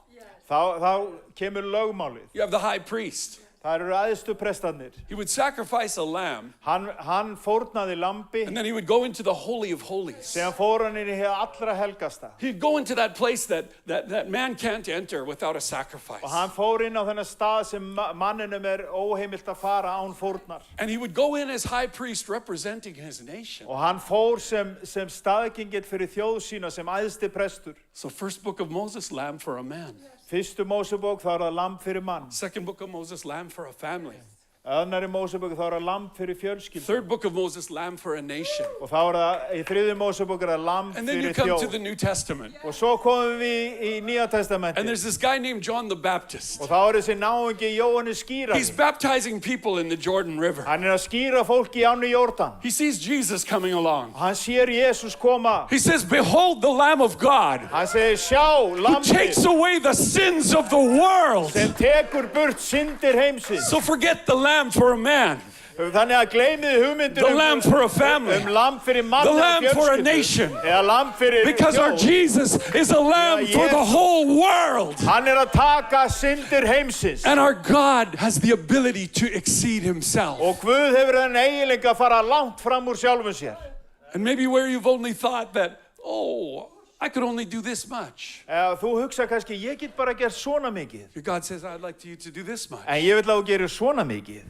Þá kemur lögmálið. You have the high priest. Það Það eru æðstu prestarnir. He would sacrifice a lamb, Hann fórnaði lambi, and then he would go into the Holy of Holies. þegar fór hann inn í hið allra helgasta. He'd go into that place that man can't enter without a sacrifice. Og hann fór inn á þennan stað sem manninum óheimilt að fara án fórnar. And he would go in as high priest representing his nation. Og hann fór sem staðgengill fyrir þjóð sína sem æðsti prestur. So first book of Moses, lamb for a man. Fyrstu Mósebók þá það lamb fyrir mann. Second book of Moses, lamb for a family. Öðnari Mósebók þá það lamb fyrir fjölskyldu. Third book of Moses, lamb for a nation. Og þá það í þriðju Mósebók það lamb And then you fyrir come to þjóð. the New Testament. Og svo komum við í Nýja testamenti. And there's this guy named John the Baptist. Og þá þessi náungi Jóhannes He's skírari. baptizing people in the Jordan River. Hann að skýra fólki í ánni Jórdan. He sees Jesus coming along. Hann sér Jesús koma. He says, behold the Lamb of God Hann segir, sjá, who takes lambið away the sins of the world. sem tekur burt syndir heimsins. So forget the lamb for a man, Þannig að gleymið hugmyndir the lamb for a family, lamb fyrir mann the og lamb for a fjölskyldu. nation. Eða lamb fyrir Because our þjóð. Jesus is a lamb for the whole world. Hann að taka syndir heimsins. And our God has the ability to exceed himself. Og Guð hefur þennan eiginleika að fara langt fram úr sjálfum sér. And maybe where you've only thought that, oh, I could only do this much. Þú hugsa kannski, ég get bara gert svona mikið. Your God says, I'd like you to do this much. En ég vil að þú gerir svona mikið.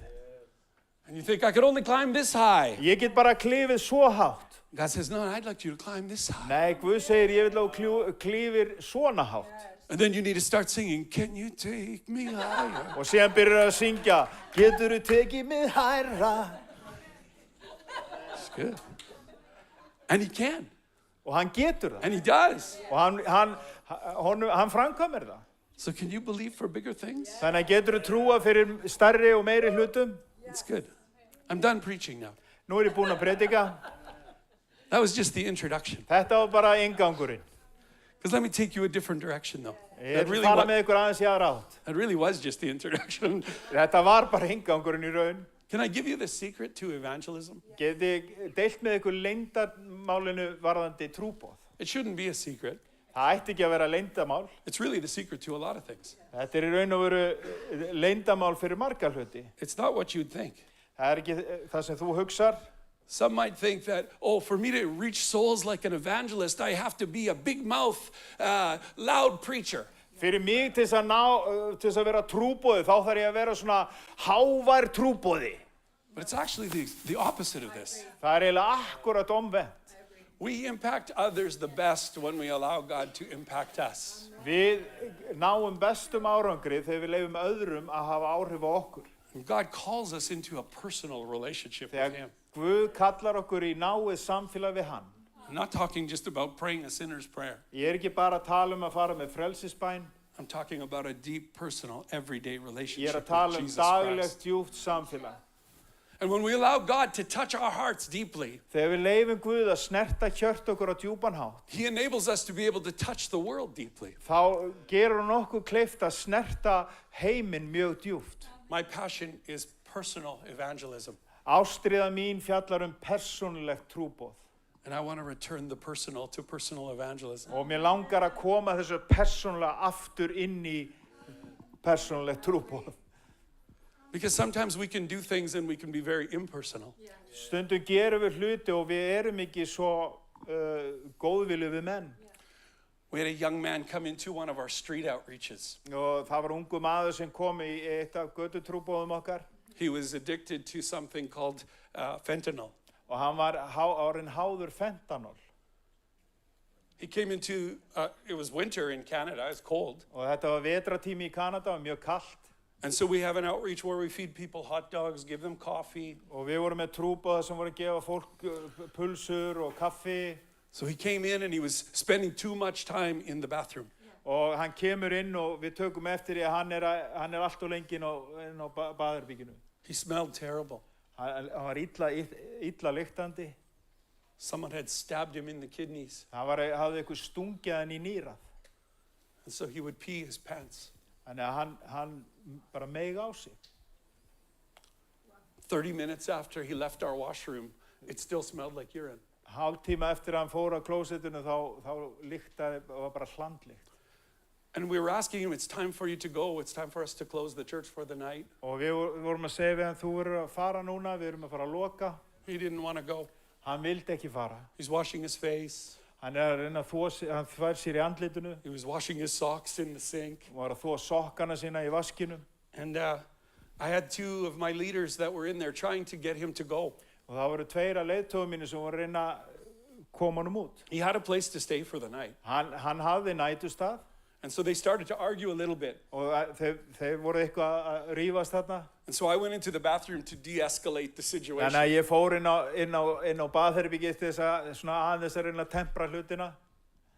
And you think, I could only climb this high. Ég get bara klifið svo hátt. God says, no, I'd like you to climb this high. Nei, Guð segir, ég vil að þú klifir svona hátt. And then you need to start singing, can you take me higher? Og síðan byrjar að syngja, getur þú tekið mig hærra? That's good. And he can. Og hann getur það. And he does. Og hann framkvæmir það. So can you believe for bigger things? Þannig að getur þú trúa fyrir stærri og meiri hlutum? It's good. I'm done preaching now. Nú ég búinn að predika. That was just the introduction. Þetta var bara inngangurinn. Because let me take you a different direction though. Ég ætla að fara með ykkur aðeins í aðra átt. That really was just the introduction. Þetta var bara inngangurinn í raun. Can I give you the secret to evangelism? Geti deilt með ykkur leyndarmálinu varðandi trúboð. It shouldn't be a secret. Það ætti ekki að vera leyndamál. It's really the secret to a lot of things. Þetta í raun og veru leyndamál fyrir marga hluti. It's not what you'd think. Það ekki það sem þú hugsar. Some might think that, oh, for me to reach souls like an evangelist, I have to be a big mouth, loud preacher. Fyrir mig til þess að vera trúboði, þá þarf ég að vera svona hávær trúboði. But it's actually the opposite of this. Það eiginlega akkurat omvendt. We impact others the best when we allow God to impact us. Við náum bestum árangri þegar við leyfum öðrum að hafa áhrif á okkur. And God calls us into a personal relationship with Þegar Him. Guð kallar okkur í náið samfélag við hann. I'm not talking just about praying a sinner's prayer. Ég ekki bara að tala að fara með frelsisbæn. I'm talking about a deep, personal, everyday Ég relationship að tala with Jesus daglegt Christ. djúpt samfélag. And when we allow God to touch our hearts deeply, Þegar við leyfum Guð að snerta hjört okkur á djúpan hátt, He enables us to be able to touch the world deeply. þá gerur hann okkur kleift að snerta heiminn mjög djúpt. My passion is personal evangelism. Ástríða mín fjallar persónulegt trúboð. And I want to return the personal to personal evangelism. Og mér langar að koma þessu persónulega aftur inn í persónulegt trúboð. Because sometimes we can do things and we can be very impersonal. Stundum gerum við hluti og við erum ekki svo góðvilju við menn. We had a young man come into one of our street outreaches. Og það var ungu maður sem kom í eitt af götutrúboðum okkar. He was addicted to something called fentanyl. Og hann var orðinn háður fentanól. He came into, it was winter in Canada, it's cold. Og þetta var vetratími í Kanada, var mjög kalt. And so we have an outreach where we feed people hot dogs, give them coffee. Og við vorum með trúboða sem voru að gefa fólk pulsur og kaffi. So he came in and he was spending too much time in the bathroom. Og hann kemur inn og við tökum eftir því að hann allt og lengi inn á baðherberginu. He smelled terrible. Hann var illa lyktandi. Someone had stabbed him in the kidneys. Hafði eitthvað stungið hann í nýrað. And so he would pee his pants. Þannig að hann bara meig á sig. 30 minutes after he left our washroom, it still smelled like urine. Hálftíma eftir að hann fór á klósettinu þá lyktaði, var bara hlandlykt. And we were asking him, it's time for you to go. It's time for us to close the church for the night. Og við vorum að segja við hann, þú verður að fara núna, við erum að fara að loka. He didn't want to go. Hann vildi ekki fara. He's washing his face. Hann að reyna að hann þvær sér í andlitinu. He was washing his socks in the sink. Og var að þvo sokkana sína í vaskinum. And I had 2 of my leaders that were in there trying to get him to go. Og það voru 2 af leiðtogum mínu sem voru að reyna að koma honum út. He had a place to stay for the night. Hann hafði nætustað. And so they started to argue a little bit. Og þeir voru eitthvað að rífast þarna. And so I went into the bathroom to de-escalate the situation. Þannig að ég fór inn á baðherbergið til þess að svona aðeins að reyna að tempra hlutina.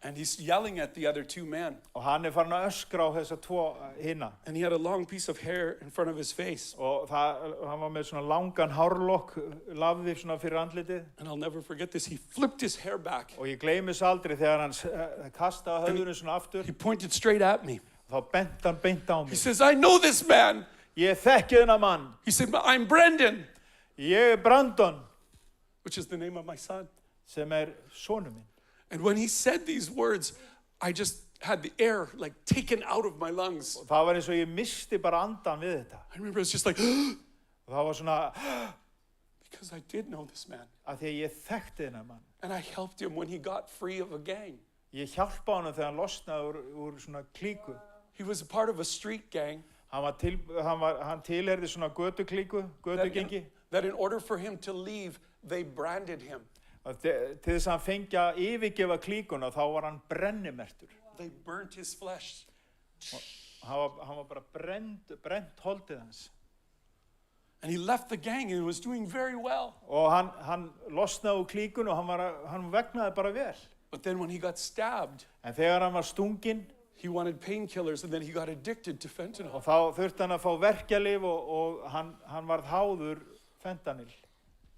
And he's yelling at the other 2 men. Og hann farin að öskra á þessa 2 hinna. And he had a long piece of hair in front of his face. Og hann var með svona langan hárlokk, lafði svona fyrir andlitið. And I'll never forget this. He flipped his hair back. Og ég gleymi þess aldrei þegar hann kastaði höfðunum svona aftur. He pointed straight at me. Þá benti hann beint á He mig. says, I know this man. Ég þekki þennan mann. He said, I'm Brendan, Ég Brandon, which is the name of my son. sem sonur minn. And when he said these words, I just had the air like taken out of my lungs. Og það var eins og ég misti bara andan við þetta. I remember it was just like, Og það var svona, because I did know this man. að því að ég þekkti þennan mann. And I helped him when he got free of a gang. Ég hjálpa honum þegar hann losnaði úr svona klíku. He was a part of a street gang. Hann tilheyrði svona götugengi. That in order for him to leave, they branded him. Til þess að hann fengi að yfirgefa klíkuna, þá var hann brennimertur. They burnt his flesh. Hann var bara brent holdið hans. And he left the gang and was doing very well. Og hann losnaði úr klíkunu og hann vegnaði bara vel. But then when he got stabbed, En þegar hann var stunginn, he wanted painkillers and then he got addicted to fentanyl. og þá þurfti hann að fá verkjalyf og hann varð háður fentanyl.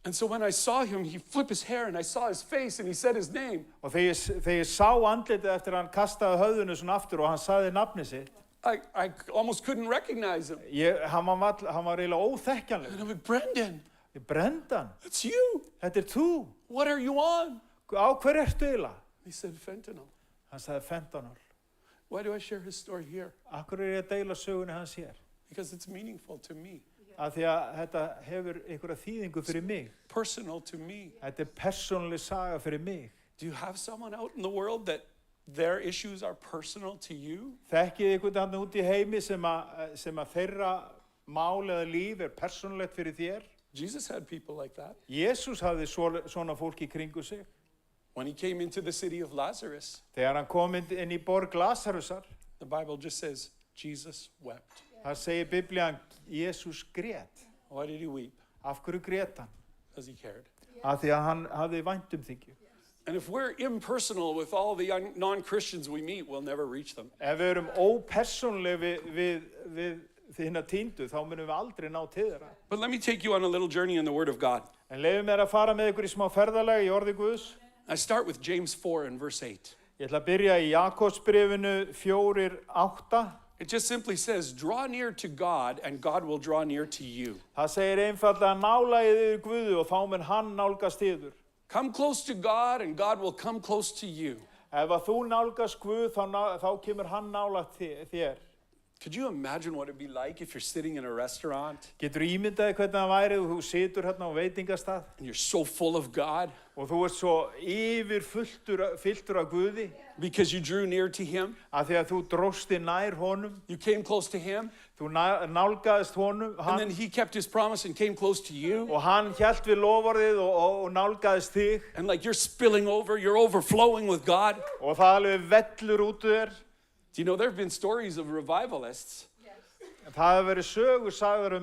And so when I saw him, he flipped his hair and I saw his face and he said his name. Og þegar ég sá andlitið eftir að hann kastaði höfðunu svona aftur og hann sagði nafnið sitt, I almost couldn't recognize him. hann var eiginlega óþekkjanlegur. And I'm like, Brendan, Brendan, it's you. þetta þú. What are you on? Á hver ertu eiginlega? He said, fentanyl. Hann sagði fentanyl. Why do I share his story here? Akkur ég að deila sögunni hans hér? Because it's meaningful to me, Af því að þetta hefur einhverja þýðingu fyrir mig. personal to me. Þetta persónuleg saga fyrir mig. Do you have someone out in the world that their issues are personal to you? Þekkið ykkur þarna út í heimi sem að þeirra mál eða líf persónulegt fyrir þér? Jesus had people like that. Jesús hafði svona fólk í kringu sig. When he came into the city of Lazarus, Þegar hann kom inn í borg Lasarusar, the Bible just says, Jesus wept. það segir Biblían, Jesús grét. Why did he weep? Af hverju grét hann? Because he cared. Af því að hann hafði væntumþykju. And if we're impersonal with all the non-Christians we meet, we'll never reach them. Ef við erum ópersónuleg við þína týndu, þá munum við aldrei ná til þeirra. But let me take you on a little journey in the Word of God. En leyfum mér að fara með ykkur í smá ferðalag í orði Guðs. I start with James 4 and verse 8. Ég ætla að byrja í Jakobsbréfinu 4:8. It just simply says, draw near to God and God will draw near to you. Það segir einfaldlega nálægið yfir Guði og þá mun hann nálgast yður. Come close to God and God will come close to you. Ef að þú nálgast Guð, þá kemur hann nálægt þér. Could you imagine what it'd be like if you're sitting in a restaurant Getur ímyndaði hvernig það væri og þú situr hérna á veitingastað and you're so full of God og þú ert svo fylltur af Guði because you drew near to Him? af því að þú drósti nær honum, You came close to Him þú nálgaðist honum and then He kept His promise and came close to you. og hann hélt við loforðið og nálgaðist þig And like you're spilling over, you're overflowing with God. og það alveg vellur út úr þér. Do you know there have been stories of revivalists? Það hefur verið sögur sagður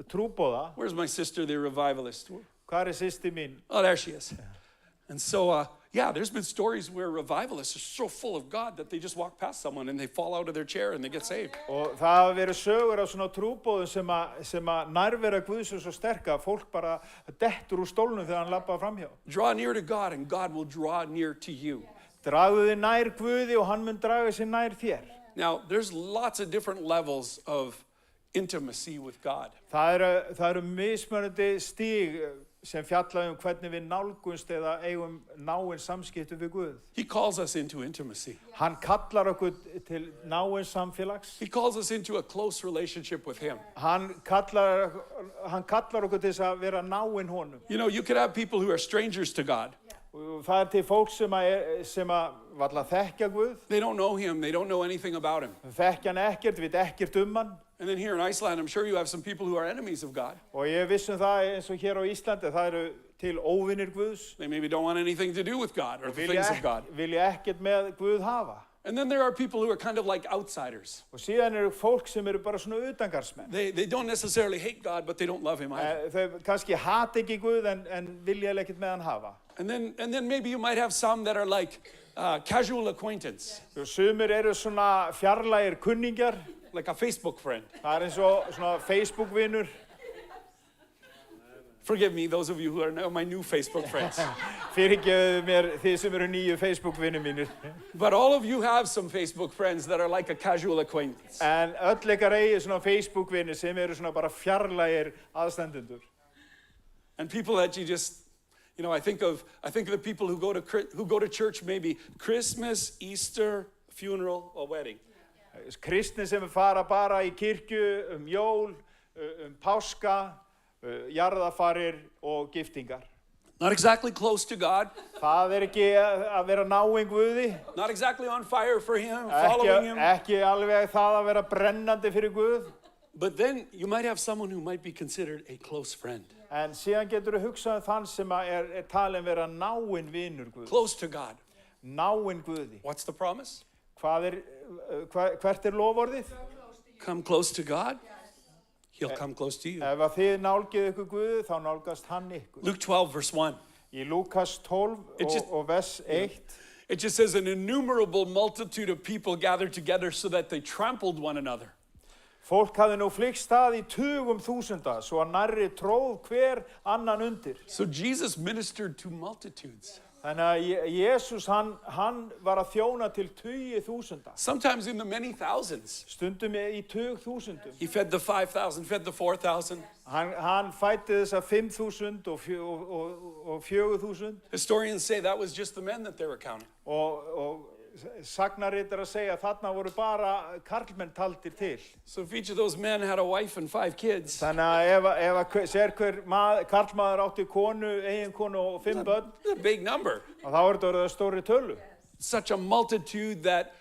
trúboða. Where's my sister, the revivalist? Hvar systir mín? Oh, there she is. And so, yeah, there's been stories where revivalists are so full of God that they just walk past someone and they fall out of their chair and they get saved. Og það hefur verið sögur af svona trúboðum sem að nærvera Guðs er svo sterk að fólk bara dettur úr stólnum þegar hann labbaði framhjá. Draw near to God and God will draw near to you. Dragðu þig nær Guði og hann mun draga sig nær þér. Now, there's lots of different levels of intimacy with God. Það eru mismunandi stig sem fjalla hvernig við nálgumst eða eigum náin samskipti við Guð. He calls us into intimacy. Hann kallar okkur til náin samfélags. He calls us into a close relationship with him. Hann kallar okkur til þess að vera náin honum. You know, you could have people who are strangers to God. Og það til fólk sem varla þekkja Guð. They don't know him. They don't know anything about him. Þekkja hann ekkert, veit ekkert hann. And then here in Iceland, I'm sure you have some people who are enemies of God. Og ég það eins og hér á Íslandi, það eru til óvinir Guðs. They maybe don't want anything to do with God or the things of God. Vilja ekkert með Guð hafa. And then there are people who are kind of like outsiders. Og síðan eru fólk sem eru bara svona utangarsmenn. They don't necessarily hate God, but they don't love him either. Þau kannski hata ekki Guð en vilja ekkert með hann hafa. And then maybe you might have some that are like casual acquaintance. Sumir eru svona fjarlægir kunningjar. Like a Facebook friend. Það eins og svona Facebook-vinur. Forgive me, those of you who are now my new Facebook friends. Fyrirgefðu mér þið sem eru nýju Facebook-vinur mínir. But all of you have some Facebook friends that are like a casual acquaintance. En öll ykkar eigi svona Facebook-vinir sem eru svona bara fjarlægir aðstandendur. And people that you just, you know, I think of the people who go to church maybe Christmas, Easter, funeral, or wedding. Kristni sem fara bara í kirkju jól, páska, jarðarfarir og giftingar. Not exactly close to God. Það ekki að vera náin Guði. Not exactly on fire for him, following him. Ekki alveg það að vera brennandi fyrir Guð. But then you might have someone who might be considered a close friend. En síðan getur þú hugsað þann sem er talin vera náin vinur Guð. Close to God. Náin Guði. What's the promise? Hvert loforðið? Come close to God. He'll come close to you. Ef að þið nálgið ykkur Guð, þá nálgast hann ykkur. Luke 12 verse 1. Í Lúkas 12 og vers 1. It just says an innumerable multitude of people gathered together so that they trampled one another. Fólk hafði nú flykkst í tugum þúsunda, svo að nærri tróð hver annan undir. So Jesus ministered to multitudes. Þannig að Jesús, hann var að þjóna til tugi þúsunda. Sometimes in the many thousands. Stundum í tug þúsundum. He fed the 5,000, fed the 4,000. Hann fæddi þessa 5,000 og 4,000. Historians say that was just the men that they were counting. Og sagnaritar að segja að þarna voru bara karlmenn taldir til. So if each of those men had a wife and 5 kids. Þannig að ef hver karlmaður átti konu, eiginkonu og 5 börn. A big number. Og þá er þetta stóri tölu. Such a multitude that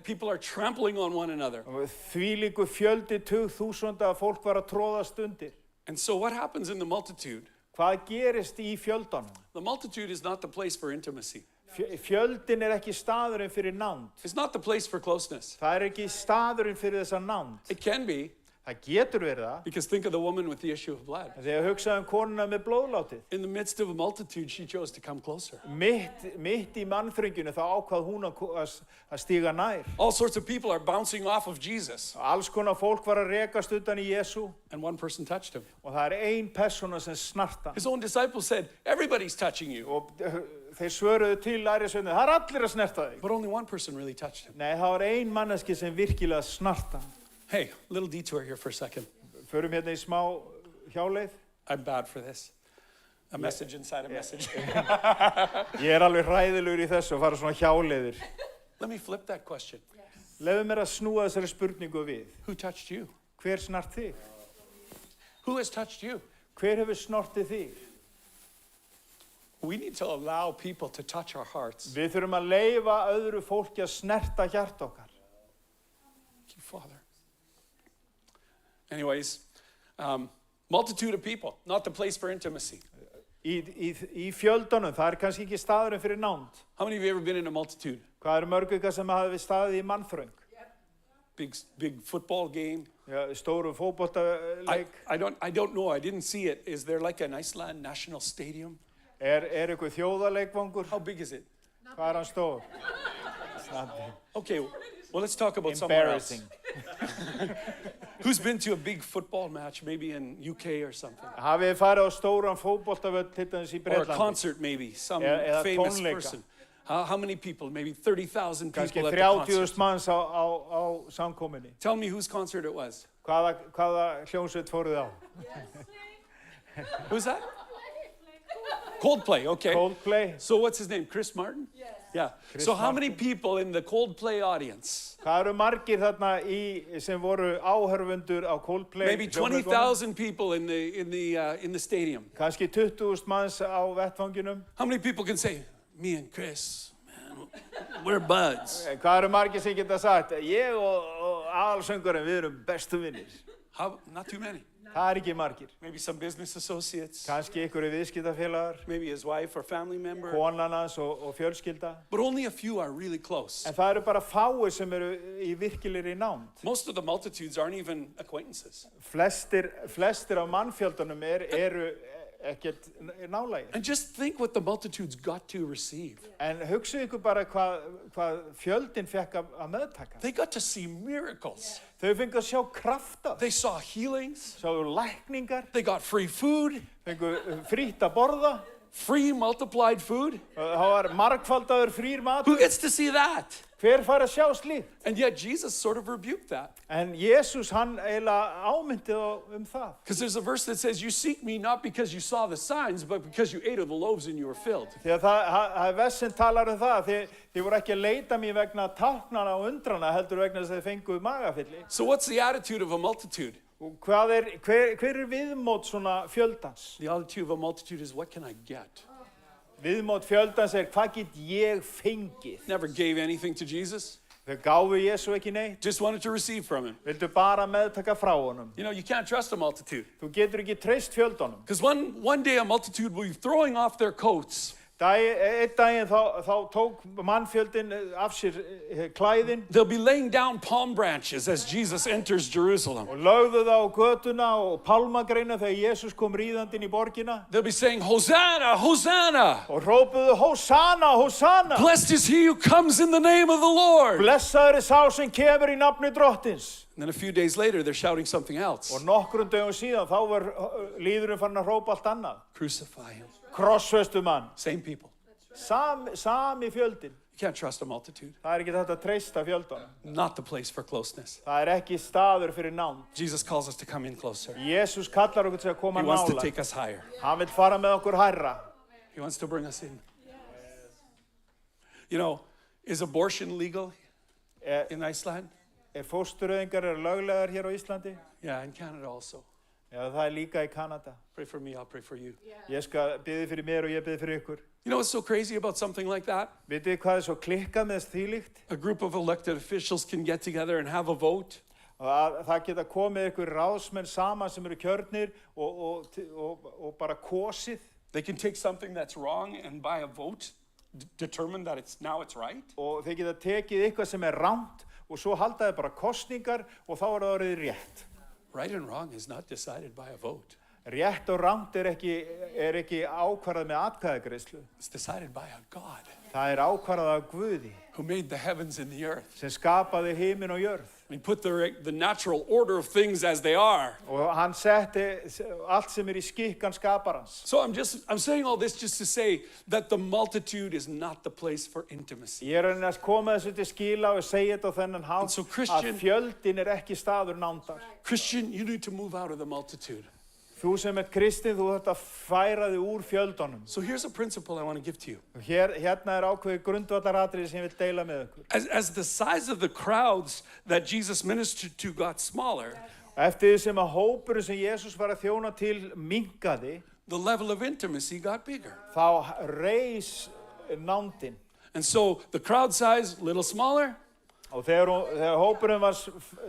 people are trampling on one another. Þvílíkur fjöldi tug þúsunda að fólk var að tróðast undir. And so what happens in the multitude? Hvað gerist í fjöldanum? The multitude is not the place for intimacy. Fjöldin ekki staðurinn fyrir nánd. It's not the place for closeness. Það ekki staðurinn fyrir þessa nánd. It can be. Það getur verið það. Because think of the woman with the issue of blood. Þegar hugsaðu konuna með blóðlátið. In the midst of a multitude, she chose to come closer. Mitt í mannþrönginu þá ákvað hún að stíga nær. All sorts of people are bouncing off of Jesus. Alls konar fólk var að rekast utan í Jesú. And one person touched him. Og það ein persóna sem snarta. His own disciples said, everybody's touching you. Og þeir svöruðu til lærisveinarnir, það allir að snerta þig. But only one person really touched him. Nei, það var ein manneski sem virkilega snarta. Hey, little detour here for a second. Förum hérna í smá hjáleið. I'm bad for this. A message inside a message. Ég alveg hræðilegur í þessu að fara svona hjáleiðir. Let me flip that question. Leyfðu mér að snúa þessari spurningu við. Who touched you? Hver snart þig? Who has touched you? Hver hefur snortið þig? We need to allow people to touch our hearts. Við þurfum að leyfa öðru fólki að snerta hjart okkar. Thank you, Father. Anyways, multitude of people, not the place for intimacy. Í fjöldanum, það kannski ekki staðurinn fyrir nánd. How many of you ever been in a multitude? Hvað mörg ykkar sem hafi staðið í mannþröng? Big football game. Ja, stóru fótboltaleik. I don't know. I didn't see it. Is there like an Iceland national stadium? Eitthvað þjóðarleikvangur? How big is it? Hvað hann stór? Okay, well let's talk about somewhere else. Who's been to a big football match, maybe in UK or something? Hafið farið á stóran fótboltavöll til dæmis í Bretlandi? Or a concert maybe, some famous person. How many people? Maybe 30,000 people at the concert. Kannski 30,000 manns á samkominni. Tell me whose concert it was. Hvaða hljómsveit fóruð á? Who's that? Coldplay, okay. Coldplay. So what's his name? Chris Martin? Yeah. So how many people in the Coldplay audience? Það eru margir þarna sem voru áhörfundur á Coldplay. Maybe 20,000 people in the stadium. Kannski 20.000 manns á vettfanginum. How many people can say, me and Chris, man, we're buds? Hvað eru margir sem geta sagt? Ég og aðalsöngurinn, við erum bestu vinnir. Not too many. Það ekki margir. Maybe some business associates. Kannski einhverju viðskiptafélagar, Maybe his wife or family member. konan hans og fjölskylda. But only a few are really close. En það eru bara fáir sem eru í virkilegri nánd. Most of the multitudes aren't even acquaintances. Flestir af mannfjöldunum eru ekkert nálægir. And just think what the multitudes got to receive. En hugsið ykkur bara hvað fjöldin fekk að meðtaka. They got to see miracles. Þau fengu að sjá krafta, They saw healings. sáu lækningar, They got free food, fengu frítt að borða, free multiplied food. það var margfaldaður frýr Who matur. gets to see that? Hver fær að sjá slíkt? And yet Jesus sort of rebuked that. En Jesús hann eiginlega ámyndið það. Because there's a verse that says, you seek me not because you saw the signs, but because you ate of the loaves and you were filled. Því að það er vers sem talar það, þið voru ekki að leita mér vegna táknana og undrana, heldur vegna þess að þið fenguð magafylli. So what's the attitude of a multitude? Og hver viðmót svona fjöldans? The attitude of a multitude is, what can I get? Viðmót fjöldans hvað get ég fengið? Never gave anything to Jesus. Þau gáfu Jesú ekki neitt, Just wanted to receive from him. vildu bara meðtaka frá honum. You know, you can't trust a multitude. Þú getur ekki treyst fjöldunum. Because one day a multitude will be throwing off their coats. Einn daginn þá tók mannfjöldin af sér klæðin They'll be laying down palm branches as Jesus enters Jerusalem. og lögðu það á götuna og pálmagreina þegar Jesús kom ríðandi inn í borgina They'll be saying, Hosanna, Hosanna! og hrópuðu Hósanna, Hósanna. Blessed is he who comes in the name of the Lord. Blessaður sá sem kemur í nafni drottins. And then a few days later, they're shouting something else. Og nokkrum dögum síðan þá var líðurinn farin að hrópa allt annað. Crucify him. Krossfestu mann. Same people. Sami fjöldin. You can't trust a multitude. Það ekki þetta að treysta fjöldunum. Not the place for closeness. Það ekki staður fyrir nánd. Jesus calls us to come in closer. Jesús kallar okkur til að koma He wants to nálægt. take us higher. Hann vil fara með okkur hærra. He wants to bring us in. You know, is abortion legal in Iceland? Fóstureyðingar löglegar hér á Íslandi? Yeah, in Canada also. Já, það líka í Kanada. Pray for me, I'll pray for you. Ég skal biðja fyrir mér og ég biðja fyrir ykkur. You know what's so crazy about something like that? Vitið þið hvað svo klikkað með þvílíkt? A group of elected officials can get together and have a vote. Það geta komið ykkur ráðsmenn saman sem eru kjörnir og bara kosið. They can take something that's wrong and by a vote determine that it's right. Og þeir geta tekið eitthvað sem rangt og svo halda þeir bara kosningar og þá það orðið rétt. Right and wrong is not decided by a vote. Rétt og rangt ekki ákvarðað með atkvæðagreiðslu. It's decided by a God Það ákvarðað af Guði who made the heavens and the earth. sem skapaði himinn og jörð. He put the natural order of things as they are. Og hann setti allt sem í skikkan skaparans. So I'm saying all this just to say that the multitude is not the place for intimacy. Ég að koma þessu til skila og segja þetta á þennan hátt So Christian- að fjöldin ekki staður nándar. Christian, you need to move out of the multitude. Þú sem kristinn, þú þarft að færa þig úr fjöldunum. So here's a principle I want to give to you. Hérna ákveðið grundvallaratriði sem ég vil deila með ykkur. As the size of the crowds that Jesus ministered to got smaller, Eftir því sem að hópurinn sem Jesús var að þjóna til minnkaði, the level of intimacy got bigger. þá reis nándin. And so the crowd size, a little smaller, Og þegar hópurinn var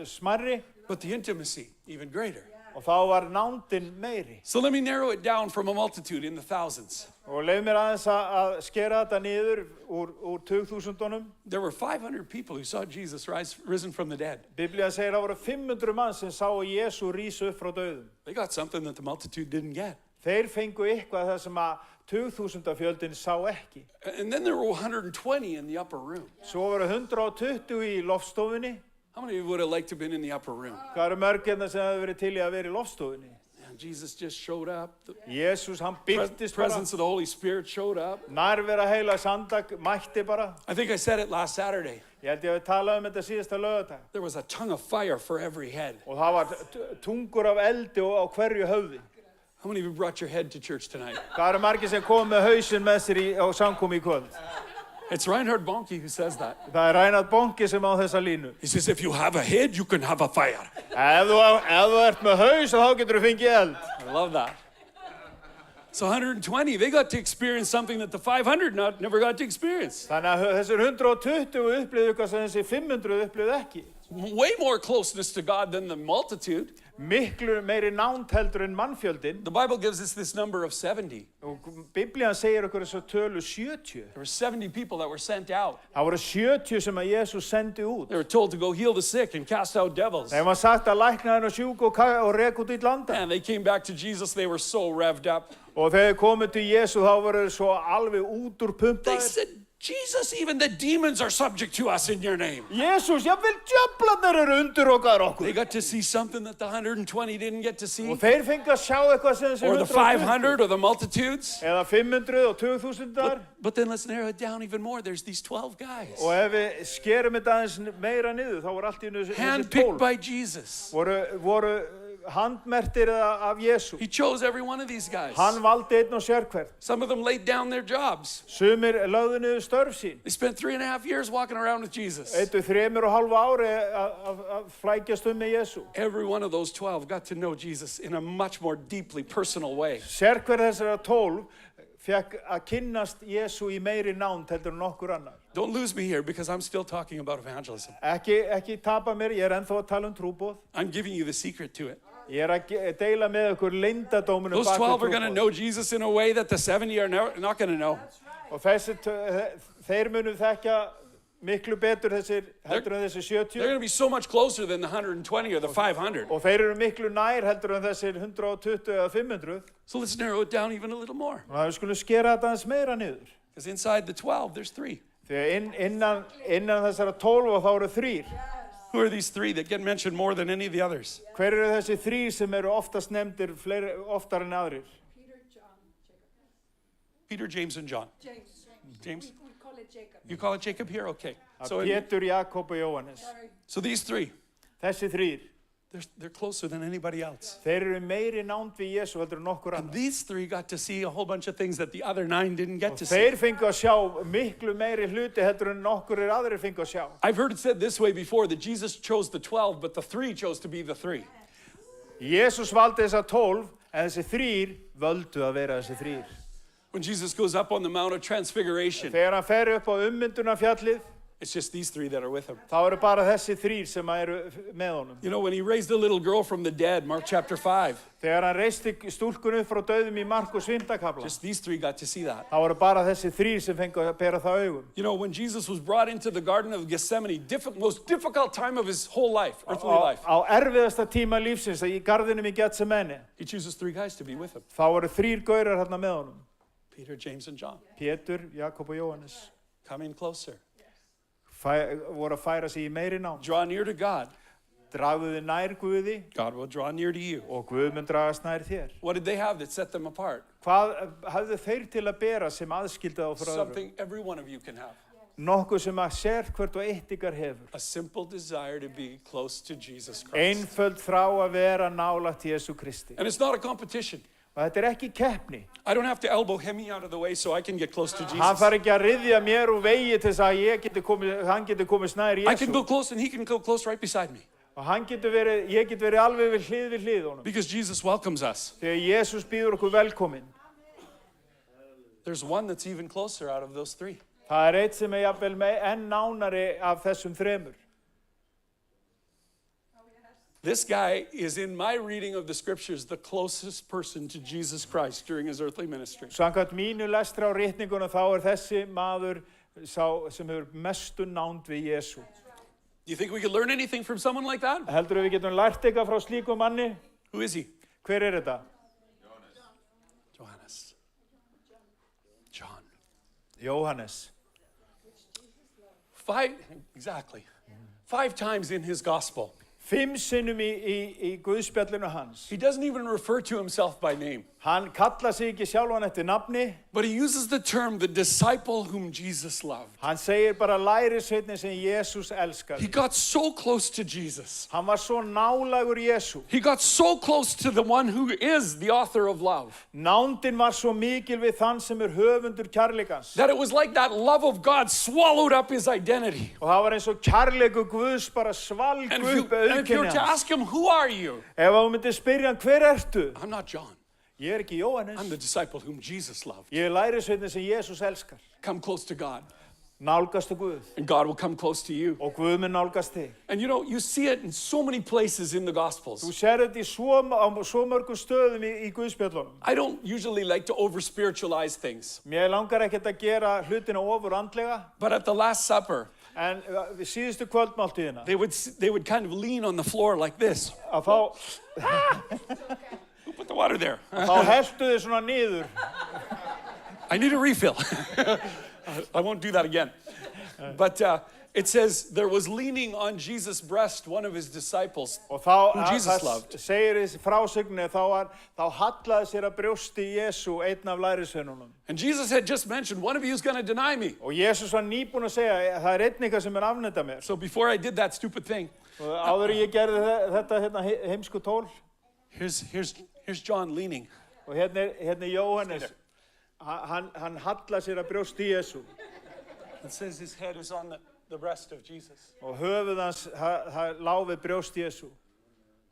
smærri, but the intimacy even greater. og þá var nándin meiri. So let me narrow it down from a multitude in the thousands. Og leið mér aðeins að skera þetta niður úr 2000-unum. There were 500 people who saw Jesus risen from the dead. Biblían segir að það voru 500 mann sem sá Jesú rísa upp frá dauðum. They got something that the multitude didn't get. Þeir fengu eitthvað það sem að 2000-fjöldin sá ekki. And then there were 120 in the upper room. Svo voru 120 í loftstofunni. How many of you would have liked to have been in the upper room? Hvað eru mörg hérna sem hefur verið til í að vera í loftstofunni? And Jesus just showed up. The Jesús, hann birtist bara. presence of the Holy Spirit showed up. Nærvera heila sandag mætti bara. I think I said it last Saturday. Ég held ég að tala þetta síðasta laugardag. There was a tongue of fire for every head. Og það var tungur af eldi á hverju höfði. How many of you brought your head to church tonight? Hvað eru margir sem kom með hausinn með sér á samkomu í kvöld? It's Reinhard Bonnke who says that. Það Reinhard Bonnke sem á þessa línu. He says, if you have a head, you can have a fire. Ef þú ert með haus, þá getur þú fengið eld. I love that. So 120, they got to experience something that the 500 never got to experience. Þannig að þessir 120 upplifðu eitthvað sem þessi 500 upplifðu ekki. Way more closeness to God than the multitude. Miklu meiri nánd heldur en mannfjöldin. The Bible gives us this number of 70. Og Biblían segir okkur þessa tölu 70. There were 70 people that were sent out. Það voru 70 sem að Jesús sendi út. They were told to go heal the sick and cast out devils. Þeim var sagt að lækna þennan sjúk og reka út í landa. And they came back to Jesus, they were so revved up. Og þegar komu til Jesú þá voru þeir svo alveg út úr They pumpaðir. said, Jesus, even the demons are subject to us in your name. Jesús, jafnvel djöflarnir eru undirrokaðir okkur. They got to see something that the 120 didn't get to see. Og þeir fengu að sjá eitthvað sem þessi Or the 120. 500 or the multitudes. Eða 500 og 2000. But then let's narrow it down even more. There's these 12 guys. Og ef við skerum þetta aðeins meira niður, þá voru allt í þessi Handpicked 12. by Jesus. Voru handmertir af Jesú. He chose every one of these guys. Hann valdi einn og sérhvert. Some of them laid down their jobs. Sumir lögðu niður störf sín. They spent 3.5 years walking around with Jesus. Eittu 3,5 ári að flækjast með Jesú. Every one of those 12 got to know Jesus in a much more deeply personal way. Sérhver þessara 12 fekk að kynnast Jesú í meiri nánd heldur en nokkur annar. Don't lose me here because I'm still talking about evangelism. Ekki tapa mér, ég ennþá að tala trúboð. I'm giving you the secret to it. Ég að deila með ykkur leyndadómunum Those bak 12 við are going to trúboð. know Jesus in a way that the 70 are not going to know. Og þeir munu þekkja miklu betur heldur en þessi They're 70. going to be so much closer than the 120 or the 500. Og þeir eru miklu nær heldur en þessir 120 eða 500. So let's narrow it down even a little more. Og við skulum skera þetta aðeins meira niður. Because inside the 12, there's 3. Þegar innan þessara 12 og þá eru 3. Who are these 3 that get mentioned more than any of the others? Hver eru þessi 3 sem eru oftast nefndir oftar en aðrir? Peter, James, and John. James? We call it Jacob. You call it Jacob here? Okay. Pétur, Jakob og Jóhannes. So these 3, Þessi 3, they're closer than anybody else. þeir eru meiri nánd við Jesú heldur en nokkur And annar. these 3 got to see a whole bunch of things that the other 9 didn't get Og to see. þeir fengu að sjá miklu meiri hluti heldur en nokkur aðrir fengu að sjá. I've heard it said this way before, that Jesus chose the 12, but the 3 chose to be the 3. Jesús valdi þessa 12, en þessi 3 völdu að vera þessi 3. When Jesus goes up on the Mount of Transfiguration, Þegar hann fer upp á ummyndunarfjallið, it's just these 3 that are with him. þá eru bara þessi 3 sem eru með honum. You know, when he raised a little girl from the dead, Mark chapter 5, Þegar hann reisti stúlkun upp frá dauðum í Markus 5. kapla, just these 3 got to see that. þá eru bara þessi 3 sem fengu að bera það augum. You know, when Jesus was brought into the Garden of Gethsemane, most difficult time of his whole life, earthly life, Á erfiðasta tíma lífsins, í garðinum í Getsemane, he chooses 3 guys to be with him. þá eru 3 gaurar hérna með honum. Peter, James, and John. Pétur, Jakob og Jóhannes. Come in closer. Voru að færa sig í meiri nám. Draw near to God. Dragðu þið nær Guði God will draw near to you. og Guð mun dragast nær þér. What did they have that set them apart? Hvað hafðu þeir til að bera sem aðskildi þá frá öðrum? Something every one of you can have. Nokkuð sem að sérhvert og eitt ykkar hefur. A simple desire to be close to Jesus Christ. Einföld þrá að vera nálægt Jesú Kristi. And it's not a competition. Og þetta ekki keppni. I don't have to elbow him out of the way so I can get close to Hann Jesus. þarf ekki að ryðja mér úr vegi til þess að hann geti komið snær I can go Jesú. close and he can go close right beside me. Og ég get verið alveg við hlið honum. Because Jesus welcomes us. Þegar Jesús býður okkur velkomin. There's one that's even closer out of those 3. Það eitt sem jafnvel enn nánari af þessum 3. This guy is, in my reading of the scriptures, the closest person to Jesus Christ during his earthly ministry. Samkvæmt mínu lestri á ritningunum þá þessi maður sá sem hefur mestu nánd við Jesú. Do you think we could learn anything from someone like that? Heldurðu við getum lært eitthvað frá slíkum manni? Who is he? Hver þetta? Johannes. John. Jóhannes. 5 times in his gospel, 5 sinnum í Guðspjallinu hans. He doesn't even refer to himself by name, Hann kallar sig ekki sjálfan eftir nafni. but he uses the term the disciple whom Jesus loved. Hann segir bara lærisveinninn sem Jesús He elskaði. got so close to Jesus. Hann var svo nálægur Jesú. He got so close to the one who is the author of love Nándin var svo mikil við þann sem höfundur kærleikans. that it was like that love of God swallowed up his identity. Og það var eins og kærleikur Guðs bara svalg And upp if you were auðkenni to hans. ask him, who are you? Ef þú myndir spyrja hann, hver ertu? I'm not John. Ég ekki I'm Jóhannes. the disciple whom Jesus loved. Ég lærisveinninn sem Jesús elskar. Come close to God, Nálgastu Guð. and God will come close to you. Og Guð mun nálgast þig. And you know, you see it in so many places in the Þú Gospels. sér þetta á svo mörgum stöðum í Guðspjöllunum. I don't usually like to over-spiritualize things, Mér langar ekkert að gera hlutina ofur andlega, but at the Last Supper, en við síðustu kvöldmáltíðina, they would kind of lean on the floor like this. að þá Who put the water there? heltu þið svona niður. I need a refill. I won't do that again. But it says there was leaning on Jesus' breast one of his disciples. Og þá, Who Jesus það loved. segir þessi frásögninni, þá hallaði sér að brjósti Jesú, einn af lærisveinunum. And Jesus had just mentioned, one of you is going to deny me. Og Jesús var nýbúinn að segja, það er einn ykkar sem afneita mér. So before I did that stupid thing, Og áður en ég gerði þetta heimsku tól, here's John leaning. og hérna er Jóhannes, hann hallaði sér að brjósti Jesú. It says his head is on the breast of Jesus. Og höfuð hans, það lá við brjóst Jesú.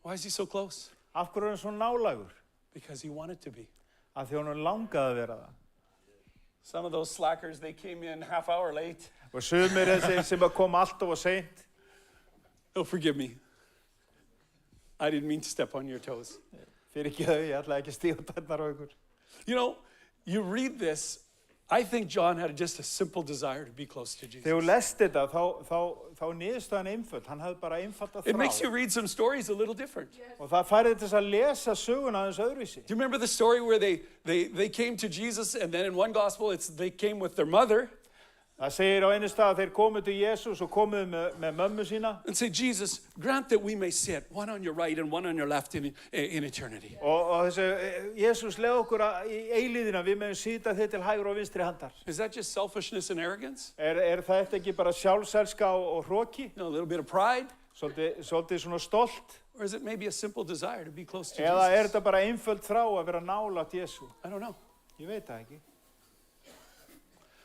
Why is he so close? Af hverju er hann svo nálægur? Because he wanted to be. Af því hann langaði að vera það. Some of those slackers, they came in half hour late. Og sumir þessi sem kom alltof og seint. Oh, forgive me. I didn't mean to step on your toes. Fyrir ekki þau, ég ætlaði ekki að stíga tærnar á ykkur. You know, you read this, I think John had just a simple desire to be close to Jesus. Þegar þú lest þetta, þá niðurstaðan einföld. Hann hafði bara einfalda It makes you þrá. read some stories a little different. Og það færði til þess að lesa söguna aðeins öðruvísi. Do you remember the story where they came to Jesus, and then in one gospel they came with their mother Það segir á einu stað að þeir komu til Jesús og komuðu með mömmu sína. and say, Jesus, grant that we may sit, one on your right and one on your left in eternity. Og þessi, Jesús leið okkur í eilíðina, við meðum sýta þið til hægri og vinstri handar. Is that just selfishness and arrogance? Er þetta ekki bara sjálfselska og hroki? No, a little bit of pride? Svolítið svona stolt? Or is it maybe a simple desire to be close to Eða Jesus? þetta bara einföld þrá að vera nálægt Jesú? I don't know. Ég veit það ekki.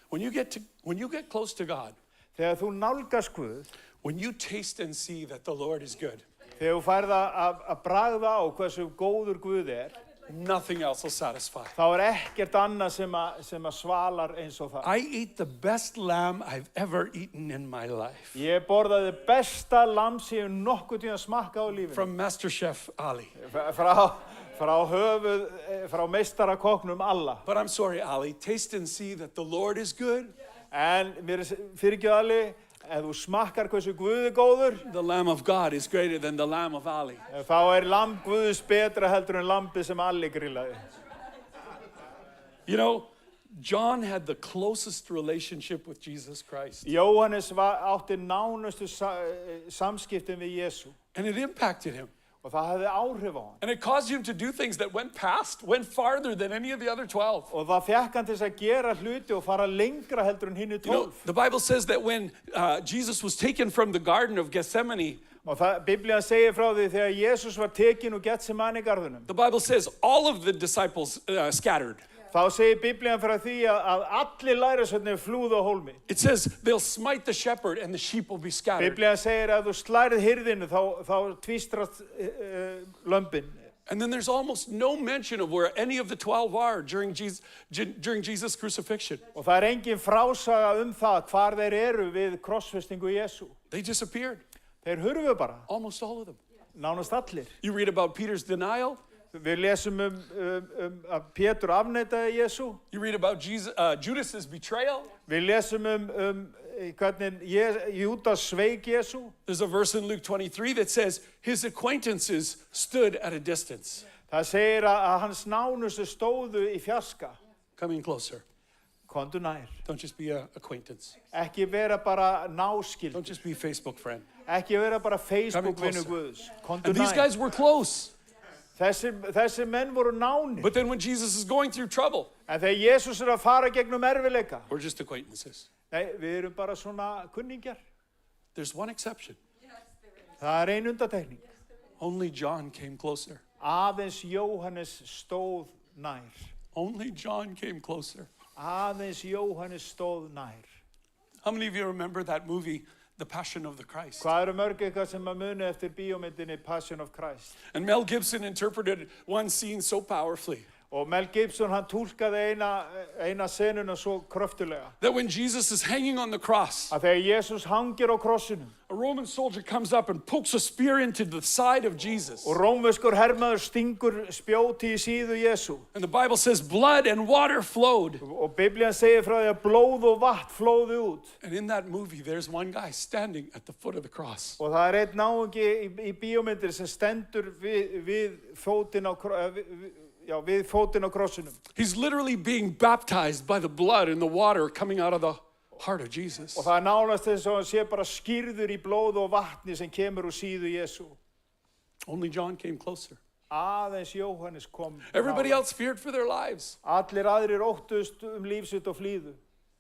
When you get close to God, Þegar þú nálgast Guð, when you taste and see that the Lord is good, þegar þú færð að bragða á hversu góður Guð er, nothing else will satisfy. þá ekkert annað sem að svalar eins og það. I ate the best lamb I've ever eaten in my life Ég borðaði besta lamb sem ég nokkuð tíma smakka á lífinu. from Master Chef Ali. Frá meistarakoknum alla. But I'm sorry, Ali, taste and see that the Lord is good. En mér fyrirgefðu Ali, ef þú smakkar hversu Guð er góður, The Lamb of God is greater than the Lamb of Ali. þá lamb Guðs betra heldur en lambið sem Ali grillaði. You know, John had the closest relationship with Jesus Christ. Jóhannes átti nánustu samskiptin við Jesú. And it impacted him. Og það hefði áhrif á hann. And it caused him to do things that went farther than any of the other 12. Og það fekk hann til þess að gera hluti og fara lengra heldur en hinni You know, 12. the Bible says that when Jesus was taken from the Garden of Gethsemane, Og Biblían segir frá því þegar Jesús var tekinn úr Getsemani garðinum. the Bible says all of the disciples scattered. Þá segir Biblían frá því að allir lærisveinarnir flúðu á hólmi. It says they'll smite the shepherd and the sheep will be scattered. Biblían segir að þú slærið hirðinu þá tvístrast lömbin. And then there's almost no mention of where any of the 12 are during Jesus' crucifixion. Og það er engin frásaga það hvar þeir eru við krossfestingu Jesú. They disappeared, Þeir hurfu bara, almost all of them. nánast allir. You read about Peter's denial. Við lesum að Pétur afneitaði Jesú. You read about Judas's betrayal. Við lesum hvernig Júdas sveik Jesú. There's a verse in Luke 23 that says his acquaintances stood at a distance. Það segir að hans nánustu stóðu í fjarska. Coming closer. Komdu nær. Don't just be an acquaintance. Ekki vera bara náskild. Don't just be a Facebook friend. Ekki vera bara Facebook-vinur closer. Guðs. Komdu And these nær. guys were close. Þessi menn voru nánir. But then when Jesus is going through trouble, En þegar Jesús að fara gegnum erfileika, we're just acquaintances. nei, við erum bara svona kunningjar. There's one exception. Það ein undantekning. Only John came closer. Aðeins Jóhannes stóð nær. Only John came closer. Aðeins Jóhannes stóð nær. How many of you remember that movie, The Passion of the Christ? Hvað eru mörg eitthvað sem að muni eftir bíómyndinni Passion of Christ? And Mel Gibson interpreted one scene so powerfully Og Mel Gibson, hann túlkaði eina senuna svo kröftulega. that when Jesus is hanging on the cross, Að þegar Jesús hangir á krossinum a Roman soldier comes up and pokes a spear into the side of Jesus. og rómverskur hermaður stingur spjóti í síðu Jesú. And the Bible says blood and water flowed. Og Biblían segir frá því að blóð og vatn flóðu út. And in that movie, there's one guy standing at the foot of the cross. Og það einn náungi í bíómyndir sem stendur við fótinn á krossinum. He's literally being baptized by the blood and the water coming out of the heart of Jesus. Og það nánast þess að hann sé bara skýrður í blóð og vatni sem kemur úr síðu Jesú. Only John came closer. Aðeins Jóhannes kom. Everybody nálægt. else feared for their lives. Allir aðrir óttust líf sitt og flýðu.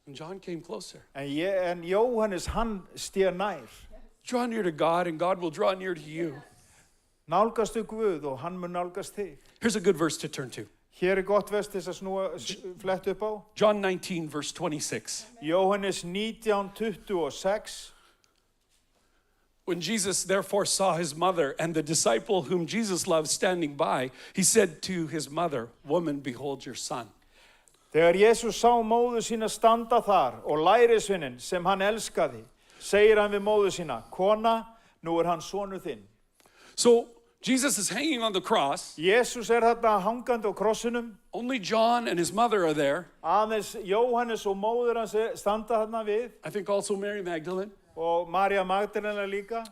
And John came closer. En Jóhannes, hann stér nær. Draw near to God and God will draw near to you. Nálgastu Guð og hann mun nálgast þig. Here's a good verse to turn to. Hér gott vest þess að fletta upp á. John 19, verse 26. Jóhannes 19:26. When Jesus therefore saw his mother and the disciple whom Jesus loved standing by, he said to his mother, "Woman, behold your son." Þegar Jesús sá móður sína standa þar og lærisveinin sem hann elskaði, segir hann við móður sína, kona, nú hann sonur þinn. So Jesus is hanging on the cross. Jesús þarna hangandi á krossinum. Only John and his mother are there. Aðeins Jóhannes og móður hans standa þarna við. I think also Mary Magdalene. Og María Magdalena líka.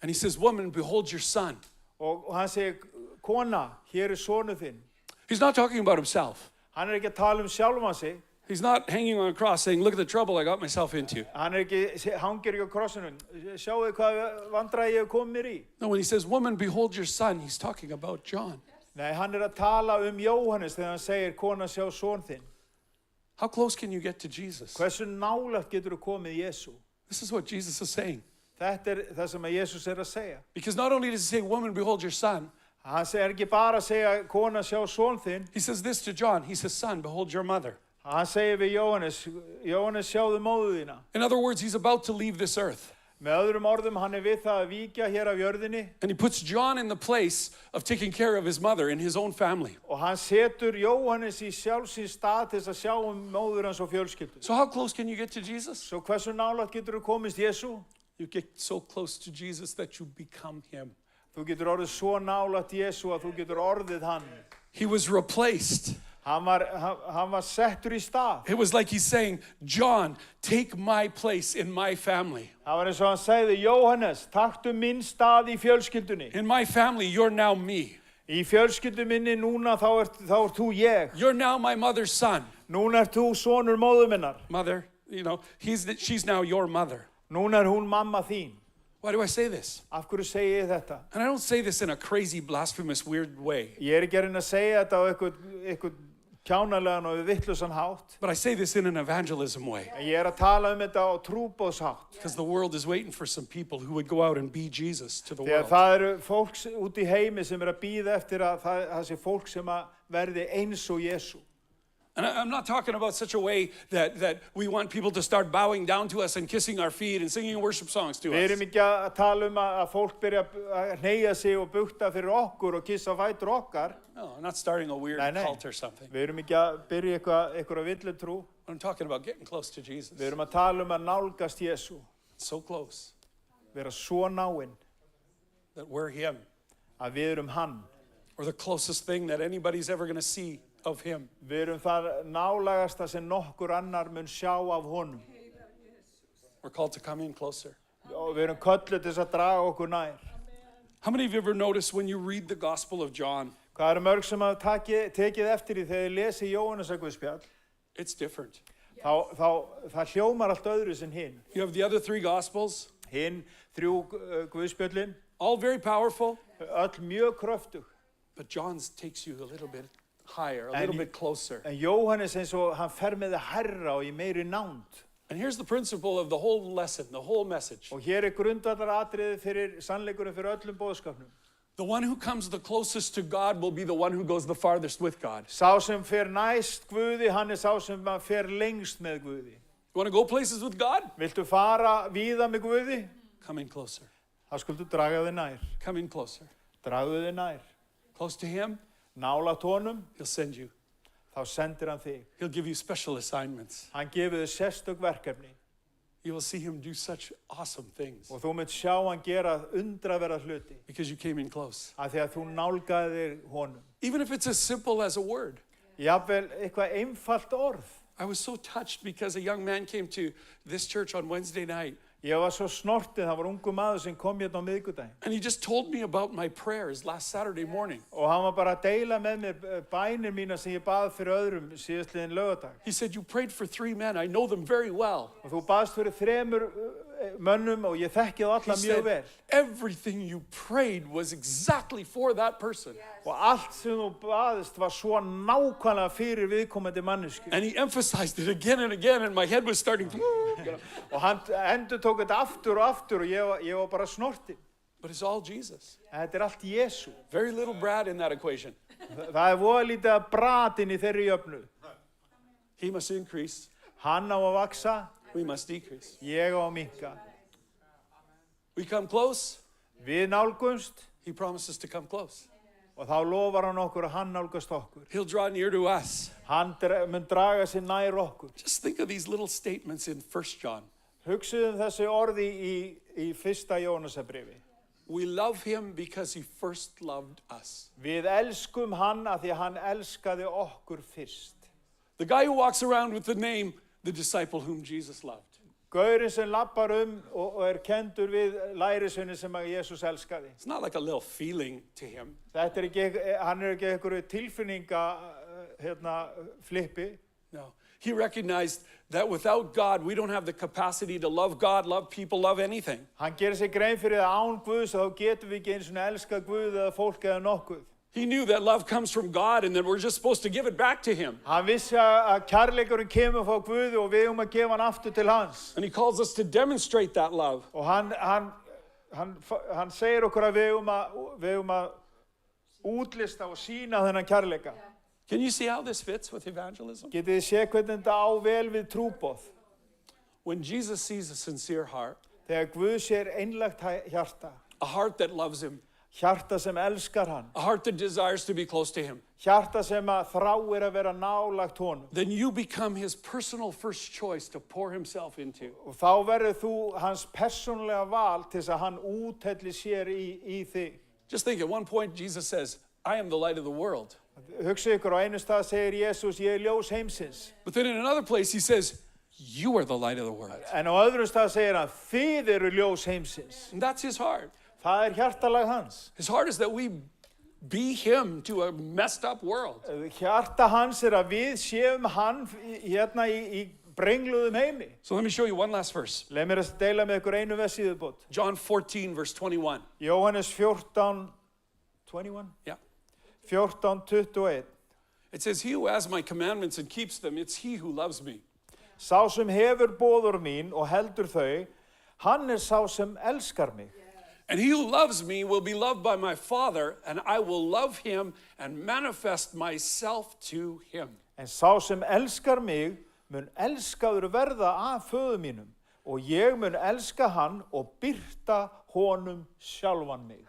And he says, "Woman, behold your son." Og hann segir, kona, hér sonur þinn. He's not talking about himself. Hann ekki að tala sjálfan sig. He's not hanging on a cross saying, "Look at the trouble I got myself into." Hann hangir ekki á krossinum. Sjáu hvað vandræði ég hef komið mér í. No, when he says, "Woman, behold your son," he's talking about John. Nei, hann að tala Jóhannes þegar hann segir, kona, sjá son þinn. How close can you get to Jesus? Hversu nálægt getur þú komið Jesú? This is what Jesus is saying. Þetta það sem Jesús að segja. Because not only does he say, "Woman, behold your son," Hann segir ekki bara að segja, kona, sjá son þinn. he says this to John. He says, "Son, behold your mother." Hann segir við Jóhannes, sjáðu móður þína. In other words, he's about to leave this earth. Með öðrum orðum, hann við það að víkja hér af jörðinni. And he puts John in the place of taking care of his mother in his own family. Og hann setur Jóhannes í sjálfsins stað til að sjá móður hans og fjölskyldu. So how close can you get to Jesus? Svo hversu nálægt getur þú komist Jesú? You get so close to Jesus that you become him. Þú getur orðið svo nálægt Jesú að þú getur orðið hann. He was replaced. Hann var settur í stað. It was like he's saying, "John, take my place in my family. Það var eins og hann segði, Jóhannes, taktu minn stað í fjölskyldunni. In my family, you're now me. Í fjölskyldu minni núna þá ert þú ég. You're now my mother's son." Núna ert þú sonur móður minnar. Mother, she's now your mother. Núna hún mamma þín. Why do I say this? Af hverju segi ég þetta? And I don't say this in a crazy, blasphemous, weird way. Ég ekki að reyna að segja þetta á eitthvað kjánalegan og vittlusan hátt. But I say this in an evangelism way. En ég að tala þetta á trúboðshátt. Because the world is waiting for some people who would go out and be Jesus to the Þegar world. það eru fólk út í heimi sem að bíða eftir að það sé fólk sem að verði eins og Jesú. And I'm not talking about such a way that we want people to start bowing down to us and kissing our feet and singing worship songs to Við us. erum ekki að tala að fólk byrja að hneiga sig og bukta fyrir okkur og kissa fætur okkar. No, I'm not starting a weird Nei. cult or something. Við erum ekki að byrja eitthvað villutrú. I'm talking about getting close to Jesus. Við erum að tala að nálgast Jesú. So close Vera svo náinn that we're him. Að við erum hann. Or the closest thing that anybody's ever going to see of him. Við erum það nálægasta sem nokkur annar mun sjá af honum. We're called to come in closer. Og við erum kölluð til að draga okkur nær. How many of you ever noticed when you read the Gospel of John, Hvað eru mörg sem hafa tekið eftir í þegar þið lesi Jóhannesarguðspjall? it's different. Það hljómar allt öðru sem hinn. You have the other three Gospels, Hinn Guðspjöllin, all very powerful, öll mjög kröftug. but John's takes you a little bit higher, a little bit closer. En Jóhannes eins og hann fer með það hærra og í meiri nánd. And here's the principle of the whole lesson, the whole message. Og hér grundvallaratriði fyrir sannleikurinn fyrir öllum boðskapnum. The one who comes the closest to God will be the one who goes the farthest with God. Sá sem fer næst Guði, hann sá sem fer lengst með Guði. You want to go places with God? Viltu fara víða með Guði? Come in closer. Þá skuldu draga þig nær. Come in closer. Dragðu þig nær. Close to Him, Nálægt honum, He'll send you. þá sendir hann þig. He'll give you special assignments. Hann gefur þig sérstök verkefni. You will see Him do such awesome things Og þú munt sjá hann gera undraverða hluti. because you came in close. Af því að þú nálgaði þig honum. Even if it's as simple as a word. Jafnvel eitthvað einfalt orð. I was so touched because a young man came to this church on Wednesday night. Ég var svo snortið, það var ungu maður sem kom hérna á miðvikudaginn. And he just told me about my prayers last Saturday morning. Og hann var bara að deila með mér bænir mína sem ég bað fyrir öðrum síðastliðin laugardag. He said, you prayed for 3 men. I know them very well. Og þú baðst fyrir 3 mönnum og ég þekki þá alla He mjög vel. said, everything you prayed was exactly for that person. Og allt sem þú baðist var svo nákvæmlega fyrir viðkomandi mannesku. And he emphasized it again and again, and my head was starting to... Og hann endurtók þetta aftur og aftur og ég var bara snortið. But it's all Jesus. En þetta allt Jesú. Very little Brad in that equation. Það voða lítið að bratin í þeirri jöfnu. He must increase. Hann á að vaksa, We must decrease. ég á að minnka. We come close. Við nálgumst He promises to come close. og þá lofar hann okkur að hann nálgast okkur. He'll draw near to us. Hann mun draga sig nær okkur. Just think of these little statements in 1 John. Hugsuðum þessi orði í 1. Jónasarbrifi. We love him because he first loved us. Við elskum hann af því að hann elskaði okkur fyrst. The guy who walks around with the name, the disciple whom Jesus loved. Gaurinn sem lappar og kendur við lærisveininn sem að Jesús elskaði. It's not like a little feeling to him. Þetta ekki, hann ekki einhverju tilfinninga flippi. No. He recognized that without God, we don't have the capacity to love God, love people, love anything. Hann gerir sig grein fyrir að án Guðs og þá getum við ekki eins og elska Guð eða fólk eða nokkuð. He knew that love comes from God and that we're just supposed to give it back to him. Hann vissi að kærleikurinn kemur frá Guði og við að gefa hann aftur til hans. And he calls us to demonstrate that love. Og hann segir okkur að við að útlista og sína þennan kærleika. Can you see how this fits with evangelism? Getið þið sé hvernig þetta á vel við trúboð. When Jesus sees a sincere heart, Þegar Guð sér einlægt hjarta, a heart that loves him, hjarta sem elskar hann, a heart that desires to be close to him, hjarta sem að þráir að vera nálægt honum. then you become his personal first choice to pour himself into. Og þá verður þú hans persónulega val til þess að hann úthelli sér í þig. Just think, at one point Jesus says, I am the light of the world. Hugsið ykkur, á einu stað segir Jesús, ég ljós heimsins. But then in another place he says, you are the light of the world. En á öðrum stað segir hann, þið eru ljós heimsins. And that's his heart. Það hjartalag hans. His heart is that we be him to a messed up world. Hjarta hans að við séum hann hérna í brengluðum heimi. So let me show you one last verse. Leið mér að deila með ykkur einu vesiðubót. John 14, verse 21. Jóhannes 14, 21? Yeah. 14:21. It says, he who has my commandments and keeps them, it's he who loves me. Sá sem hefur boður mín og heldur þau, hann sá sem elskar mig. And he who loves me will be loved by my Father, and I will love him and manifest myself to him. En sá sem elskar mig mun elskaður verða af föður mínum og ég mun elska hann og birta honum sjálfan mig.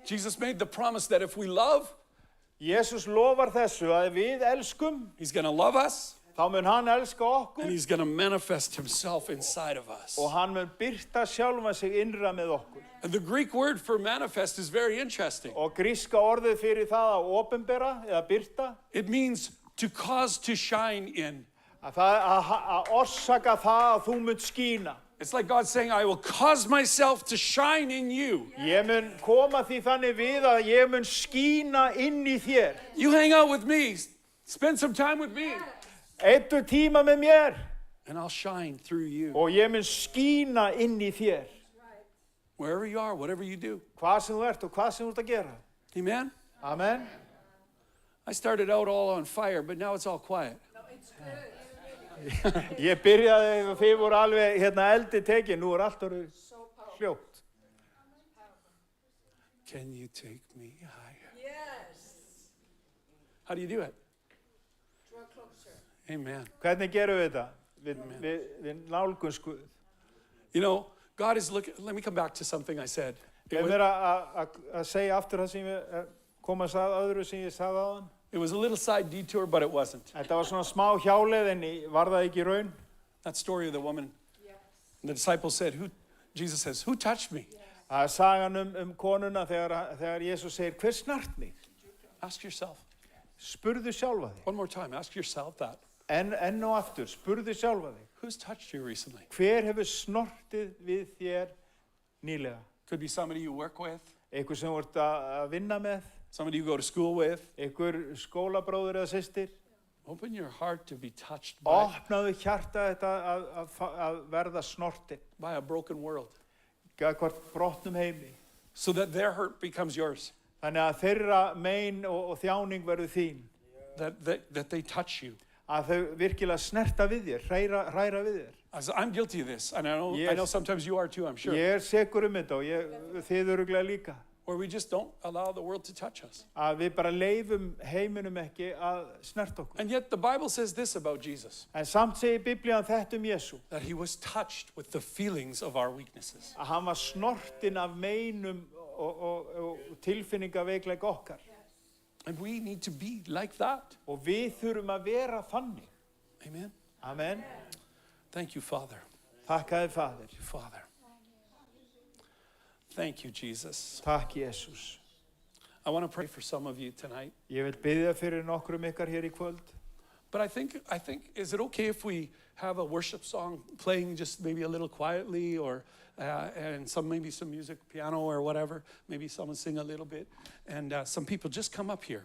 Jesus made the promise that if we love, Jesus lofar þessu að við elskum, he's going to love us, þá mun hann elska and okkur he's going to manifest himself inside of us. og hann mun birta sjálfan sig innra með okkur. And the Greek word for manifest is very interesting. Og gríska orðið fyrir það að opinbera eða birta, It means to cause to shine in. að orsaka það að þú munt skína. It's like God saying, I will cause myself to shine in you. Ég mun koma því þannig við að ég mun skína inn í þér. You hang out with me, spend some time with me, Eittu tíma með mér and I'll shine through you. og ég mun skína inn í þér. wherever you are, whatever you do. Hvað sem þú ert og hvað sem þú ert að gera. Amen? Amen. I started out all on fire, but now it's all quiet. Ég byrjaði og þið voru alveg eldi tekið, nú allt orðið hljótt. Can you take me higher? Yes. How do you do it? Draw closer. Amen. Hvernig gerum við þetta? Við nálgumst Guð. You know, God is looking, let me come back to something I said. Ég er að segja aftur það sem ég kom að sagði öðru sem ég sagði áðan. It was a little side detour, but it wasn't. Þetta var svona smá hjáleið en var það ekki í raun. That story of the woman. The disciples said, Jesus says, who touched me? Það er sagan konuna þegar Jesús segir, hver snart mig? Ask yourself. Spurðu sjálfa þig. One more time, ask yourself that. Enn og aftur, spurðu sjálfa þig. Who's touched you recently? Hver hefur snortið við þér nýlega? Could be somebody you work with, Einhver sem þú ert að vinna með, somebody you go to school with. einhver skólabróður eða systir. Open your heart to be touched by Opnaðu hjarta þetta að verða snortið. a broken world, Gagnvart brotnum heimi. so that their hurt becomes yours, Þannig að þeirra mein og þjáning verður þín. that they touch you. Að þau virkilega snerta við þér, hræra við þér. As I'm guilty of this, and I know Yes. sometimes you are too, I'm sure, Ég sekur þetta og þið öruglega líka. where we just don't allow the world to touch us. Að við bara leifum heiminum ekki að snerta okkur. And yet the Bible says this about Jesus, En samt segir Biblían þetta Jesú. that he was touched with the feelings of our weaknesses. Að hann var snortinn af meinum og tilfinningaveikleik okkar. And we need to be like that. Og við þurfum að vera þannig. Amen. Amen. Thank you, Father. Takk þér, Faðir. Father. Thank you, Jesus. Takk, Jesús. I want to pray for some of you tonight. Ég vil biðja fyrir nokkrum ykkar hér í kvöld. But I think, is it okay if we have a worship song playing just maybe a little quietly, or and maybe some music, piano or whatever, maybe someone sing a little bit, and some people just come up here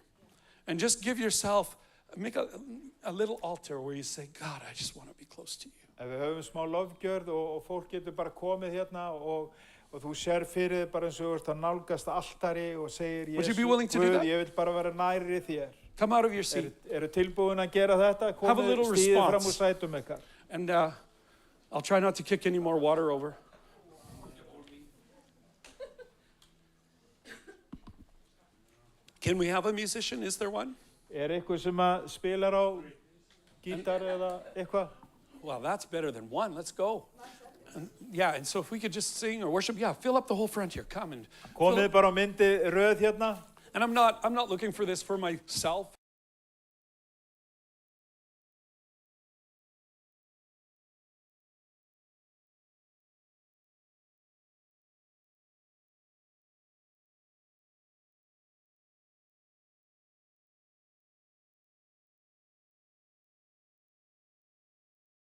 and just give yourself, make a little altar where you say, God, I just want to be close to you. Ef við höfum smá lofgjörð og fólk getur bara komið hérna og þú sér fyrir þig bara eins og þú ert að nálgast altari og segir, Would you be Jesú, willing to do Guð, that? ég vil bara vera nærri þér. Come out of your seat. Eru tilbúin að gera þetta? Have a little Stíðið fram response. úr sætum ykkar. And I'll try not to kick any more water over. Can we have a musician? Is there one? Eitthvað sem að spilar á gítar eða eitthvað? Well, that's better than one. Let's go. And so if we could just sing or worship, fill up the whole front here. Come and fill Komið bara á myndi röð hérna. And I'm not looking for this for myself.